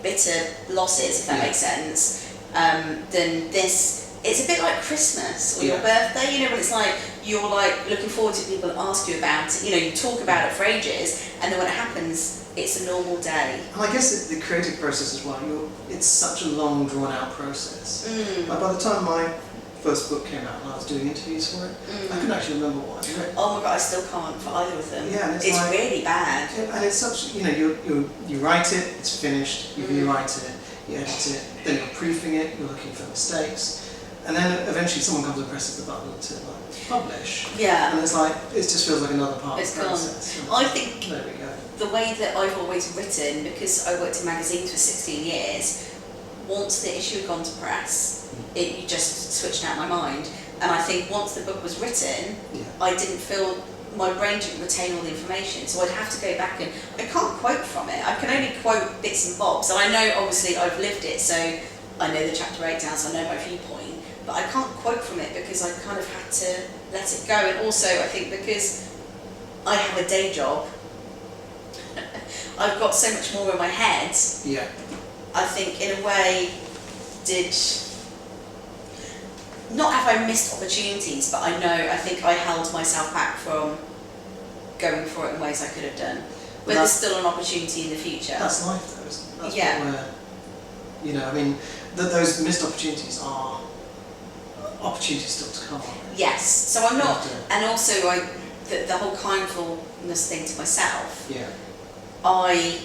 bitter losses, if that makes sense, than this. It's a bit like Christmas or your birthday, when it's like, you're like looking forward to people ask you about it, you talk about it for ages, and then when it happens, it's a normal day. And I guess the creative process as well, it's such a long, drawn-out process. Like by the time my first book came out and I was doing interviews for it, I couldn't actually remember what I read. Oh my God, I still can't for either of them. Yeah, and it's like, really bad. And it's such, you write it, it's finished, you rewrite it, you edit it, then you're proofing it, you're looking for mistakes, and then eventually someone comes and presses the button to publish. Yeah. And it's like, it just feels like another part of the gone. process. I think there we go. The way that I've always written, because I worked in magazines for 16 years, once the issue had gone to press, you just switched out my mind. And I think once the book was written, I didn't feel, my brain didn't retain all the information, so I'd have to go back and, I can't quote from it, I can only quote bits and bobs, and I know obviously I've lived it, so I know the chapter breakdowns, I know my viewpoint, but I can't quote from it because I kind of had to let it go. And also I think because I have a day job, I've got so much more in my head. Yeah. I think in a way not have I missed opportunities, but I think I held myself back from going for it in ways I could have done. But there's still an opportunity in the future. That's life though, isn't it? That's those missed opportunities are opportunities still to come, aren't they? Yes. So I'm not, and also the whole kindfulness thing to myself. Yeah. I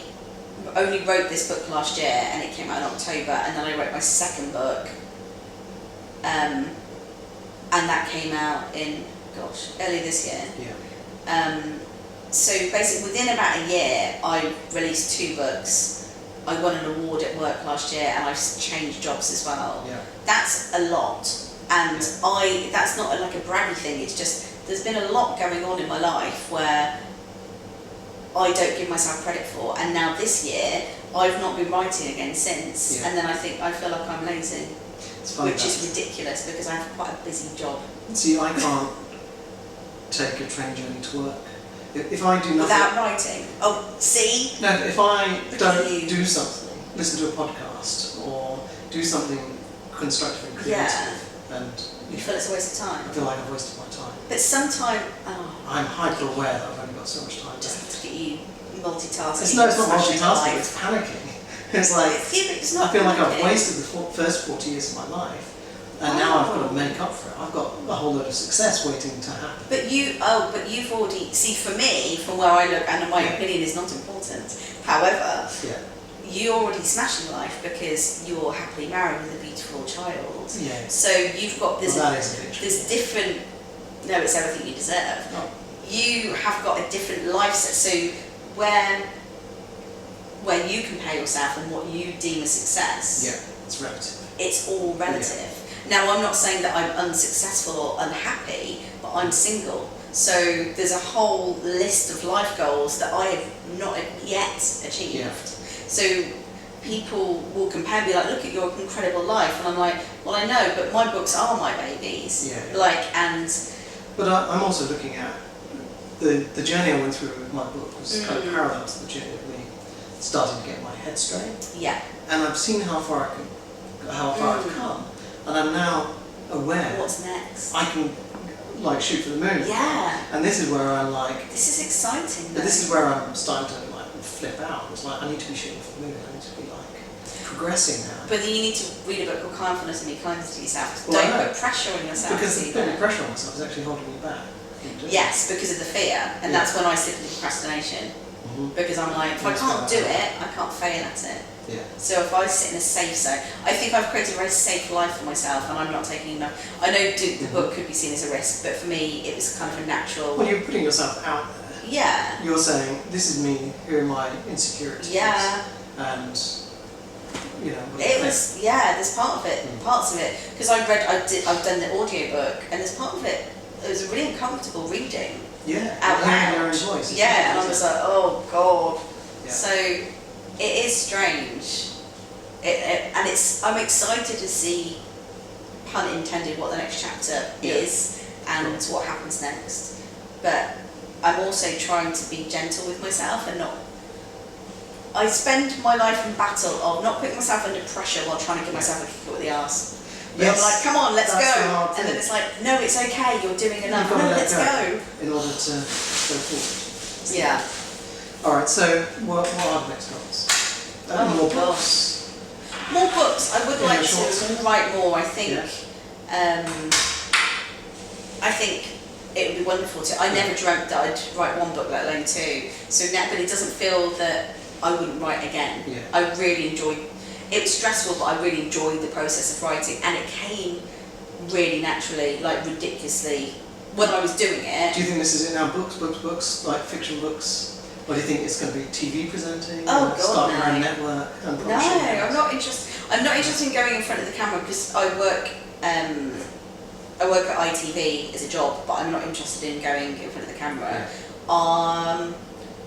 only wrote this book last year, and it came out in October, and then I wrote my second book, and that came out in, early this year. Yeah. So basically within about a year, I released 2 books. I won an award at work last year, and I've changed jobs as well. Yeah. That's a lot, and that's not like a braggy thing, it's just, there's been a lot going on in my life where I don't give myself credit for, and now this year I've not been writing again since, and then I feel like I'm lazy, which is ridiculous because I have quite a busy job. See, I can't take a train journey to work. If I do nothing... Without writing? Oh, see? No, if I don't do something, listen to a podcast or do something constructive and creative, and you feel it's a waste of time? I feel like I've wasted my time. But sometimes... I'm hyper aware that I've only got so much time left. Just to get you multitasking. It's not multitasking, it's panicking. It's like, it's not I feel like panicking. I've wasted the first 40 years of my life, and now I've got to make up for it. I've got a whole load of success waiting to happen. But you've already, see, for me, from where I look, and my opinion is not important, however, you're already smashing life because you're happily married with a beautiful child. Yeah. So you've got, there's different, no, it's everything you deserve. Oh. You have got a different life set, so where you compare yourself and what you deem a success, it's relative. It's all relative. Now, I'm not saying that I'm unsuccessful or unhappy, but I'm single. So there's a whole list of life goals that I have not yet achieved. Yeah. So people will compare and be like, look at your incredible life. And I'm like, well, I know, but my books are my babies. But I'm also looking at the journey I went through with my book was kind of parallel to the journey of me starting to get my head straight. Yeah. And I've seen how far I've come. And I'm now aware. What's next? I can shoot for the moon. Yeah. And this is where I'm like. This is exciting. But this is where I'm starting to flip out. It's like I need to be shooting for the moon. I need to be progressing now. But then you need to read a book called Kindfulness and be kinder to yourself. Well, Don't put pressure on yourself. Because putting pressure on myself is actually holding me back. Yes, because of the fear, and that's when I slip into procrastination. Because I'm like, if I can't do it, I can't fail at it. Yeah. So if I sit in a safe zone, I think I've created a very safe life for myself, and I'm not taking enough. I know the book could be seen as a risk, but for me, it was kind of a natural. Well, you're putting yourself out there. Yeah. You're saying, this is me. Here are my insecurities. Yeah. And you know. It was there's parts of it, because I've done the audio book, and there's part of it. It was really uncomfortable reading. Yeah. Out loud. Your own voice. Yeah, and I was like, oh god. Yeah. So it is strange. And I'm excited to see, pun intended, what the next chapter is and what happens next. But I'm also trying to be gentle with myself and not. I spend my life in battle of not putting myself under pressure while trying to give myself a kick with the arse. But I'm like, come on, let's go. And then it's like, no, it's okay, you're doing enough. No, let's go. In order to go forward. Yeah. Alright, so what are the next goals? More books? More books. I would like to write more. I think I think it would be wonderful to. I never dreamt that I'd write one book, let alone two. So now, but it doesn't feel that I wouldn't write again. Yeah. I really enjoyed. It was stressful, but I really enjoyed the process of writing, and it came really naturally, like ridiculously, when I was doing it. Do you think this is in our books, like fiction books? Or do you think it's going to be TV presenting? Oh God, starting no. your own network and No, publishing? I'm not interested. I'm not interested in going in front of the camera because I work at ITV as a job, but I'm not interested in going in front of the camera. Yeah.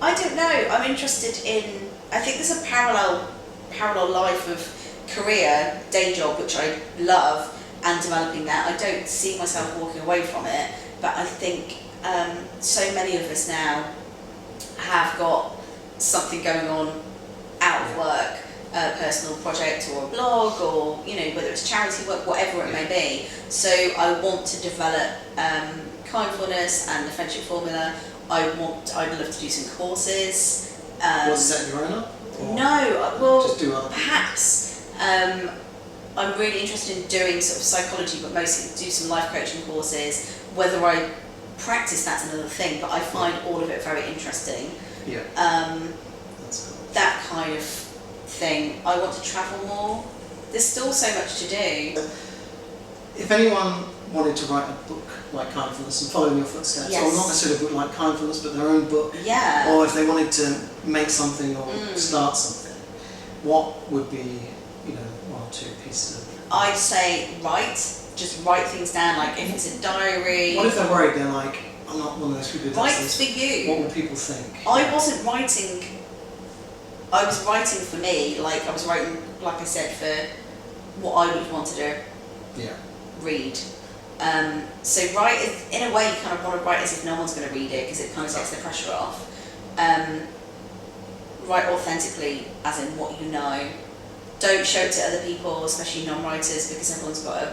I don't know. I'm interested in. I think there's a parallel life of career, day job, which I love, and developing that. I don't see myself walking away from it, but I think so many of us now have got something going on out of work, a personal project or a blog, or whether it's charity work, whatever it may be. So I want to develop Kindfulness and the Friendship Formula. I'd love to do some courses. Set your own up? No, well, just do other perhaps. I'm really interested in doing sort of psychology, but mostly do some life coaching courses. Whether I practice, that's another thing, but I find all of it very interesting. Yeah. That's cool. That kind of thing. I want to travel more. There's still so much to do. If anyone wanted to write a book like Kindfulness and follow in your footsteps, or not necessarily a book like Kindfulness, but their own book, or if they wanted to make something or start something, what would be, one or two pieces of... I'd say just write things down, like if it's a diary. What if they're worried, they're like, I'm not one of those people who write does this. for you. What will people think? I wasn't writing, I was writing for me, like I was writing, like I said, for what I would want to read. So write, in a way you kind of want to write as if no one's going to read it, because it kind of takes the pressure off. Write authentically, as in what you know. Don't show it to other people, especially non-writers, because everyone's got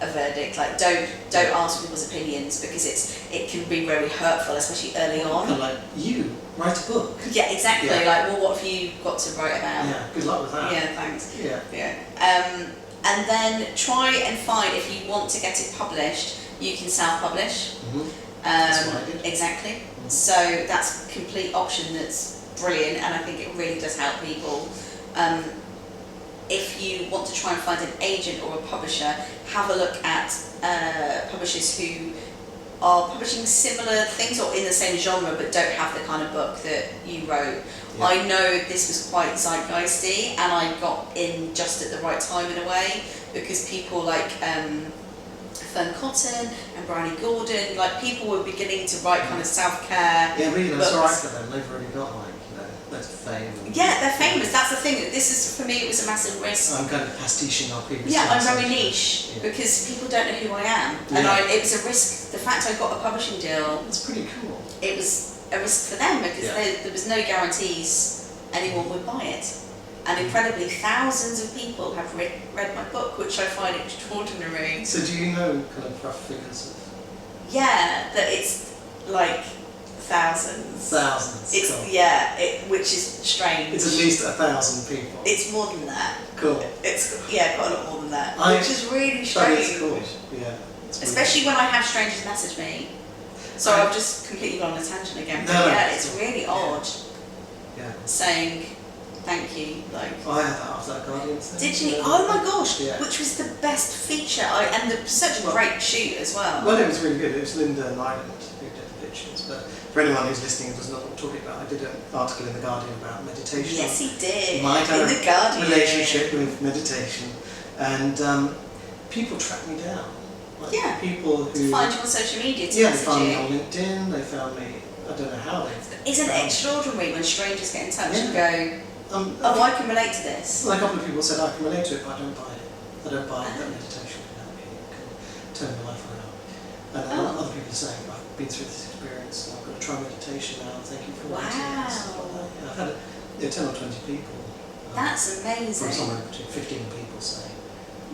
a verdict. Like don't ask for people's opinions, because it can be very hurtful, especially early on. Kind of like, you write a book. Yeah, exactly. Yeah. Like, well, what have you got to write about? Yeah, good luck with that. Yeah, thanks. Yeah. And then try and find, if you want to get it published, you can self-publish. That's what I did. Exactly. So that's a complete option that's brilliant, and I think it really does help people. If you want to try and find an agent or a publisher, have a look at publishers who are publishing similar things or in the same genre but don't have the kind of book that you wrote. Yeah. I know this was quite zeitgeisty, and I got in just at the right time in a way, because people like Fern Cotton and Bryony Gordon, like people were beginning to write kind of self-care. Yeah, really, that's alright for them. They've already got loads of fame. Yeah, they're famous. That's the thing. This is, for me, it was a massive risk. I'm kind of pastiching our previous. Yeah, I'm very niche because people don't know who I am, and it was a risk. The fact I got a publishing deal. That's pretty cool. It was a risk for them because there was no guarantees anyone would buy it. And incredibly, thousands of people have read my book, which I find extraordinary. So do you know kind of rough figures of... Yeah, that it's like Thousands. Thousands. Cool. Which is strange. It's at least 1,000 people. It's more than that. Cool. It's quite a lot more than that, which is really strange. That is cool. Yeah. Especially when I have strangers message me. So I've just completely gone on a tangent again. But it's really odd. Yeah. Saying thank you, like. I had that after that Guardian thing. Did you? Oh my gosh! Yeah. Which was the best feature. Such a great shoot as well. Well, it was really good. It was Linda and Ireland who did the pictures. But for anyone who's listening and doesn't know what I'm talking about, I did an article in the Guardian about meditation. Yes, he did. My kind in of the Guardian. relationship with meditation, and people track me down. Like people who find you on social media. They found me on LinkedIn. They found me. I don't know how they. Isn't it extraordinary when strangers get in touch and go, I can relate to this? Well, a couple of people said I can relate to it, but I don't buy it. I don't buy that meditation can help you. It can turn your life around. And other people are saying, I've been through this experience and I've got to try meditation now. Thank you for writing it. Stuff like that. Yeah, I've had 10 or 20 people. That's amazing. From somewhere between 15 people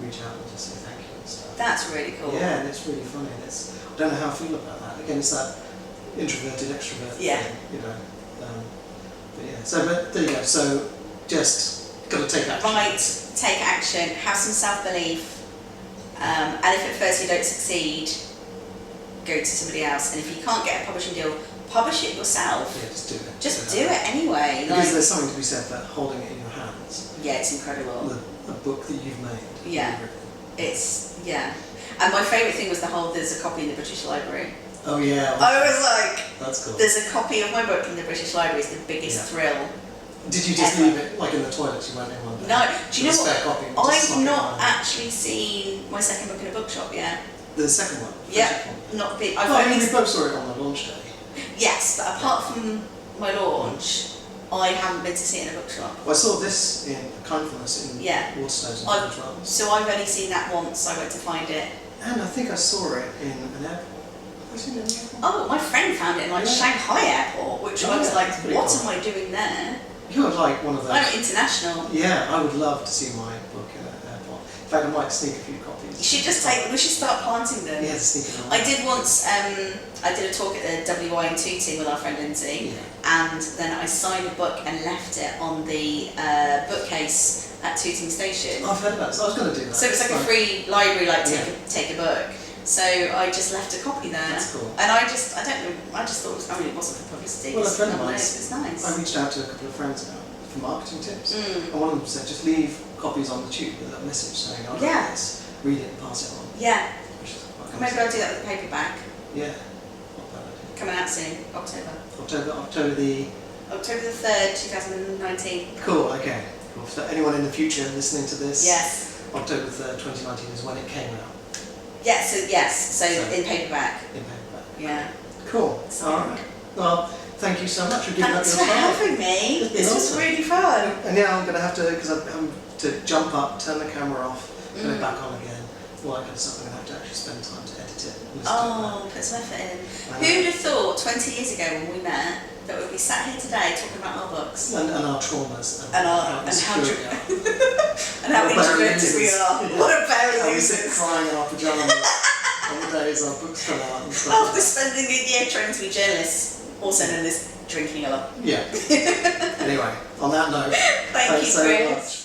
reach out and just say thank you and stuff. That's really cool. Yeah, and it's really funny. I don't know how I feel about that. Again, it's that introverted, extroverted thing, you know. But there you go. So just got to take action. Right, take action, have some self-belief, and if at first you don't succeed, go to somebody else. And if you can't get a publishing deal, publish it yourself. Yeah, just do it. Just do it anyway. Because there's something to be said for holding it in your hands. Yeah, it's incredible. The book that you've made. Yeah, And my favourite thing was there's a copy in the British Library. Oh yeah. I was like, that's cool. There's a copy of my book in the British Library. It's the biggest thrill. Did you just leave it like in the toilet? You went in one day? No. Do you know what? I've not actually seen my second book in a bookshop yet. The second one? Yeah. Not big. We both saw it on the launch day. Yes, but apart from my launch, I haven't been to see it in a bookshop. Well, I saw this in Kindfulness in Waterstones as well. So I've only seen that once. I went to find it. And I think I saw it in an airport. Have you seen it in an airport? Oh, my friend found it in Shanghai airport, which I was like, what am I doing there? You're like one of those. I'm international. Yeah, I would love to see my book in an airport. In fact, I might sneak a few copies. You should we should start planting them. Yeah, sneak it on. I did once, I did a talk at the WI in Tooting with our friend Lindsay, and then I signed a book and left it on the bookcase at Tooting Station. I've heard about it, so I was going to do that. So it's like a free library, take a book. So I just left a copy there. That's cool. And I just thought, it wasn't for publicity. Well, a friend of mine, it's nice. I reached out to a couple of friends about for marketing tips, and one of them said just leave copies on the tube with a message saying, I'll read this, read it and pass it on. Yeah. Which is quite Maybe I'll do that with a paperback. Yeah. Not bad idea. Coming out soon, October. October the 3rd, 2019. Cool, okay. Cool. So anyone in the future listening to this? Yes. October 3rd, 2019 is when it came out. So in paperback. In paperback. Yeah. Cool. Alright. Well, thank you so much for giving up your time. Thanks for having me. This was really fun. And now I'm going to have to, because I'm to jump up, turn the camera off, turn it back on again, all that kind of stuff. I'm going to have to actually spend time to edit it. Put some effort in. Who would have thought 20 years ago when we met that we'd be sat here today talking about our books and our traumas and how introverted we are. What a pair of losers. We sit crying in our pajamas on the days our books come out and stuff. After spending a year trying to be journalists, also known as drinking a lot. Yeah. Anyway, on that note, thanks so Chris. much.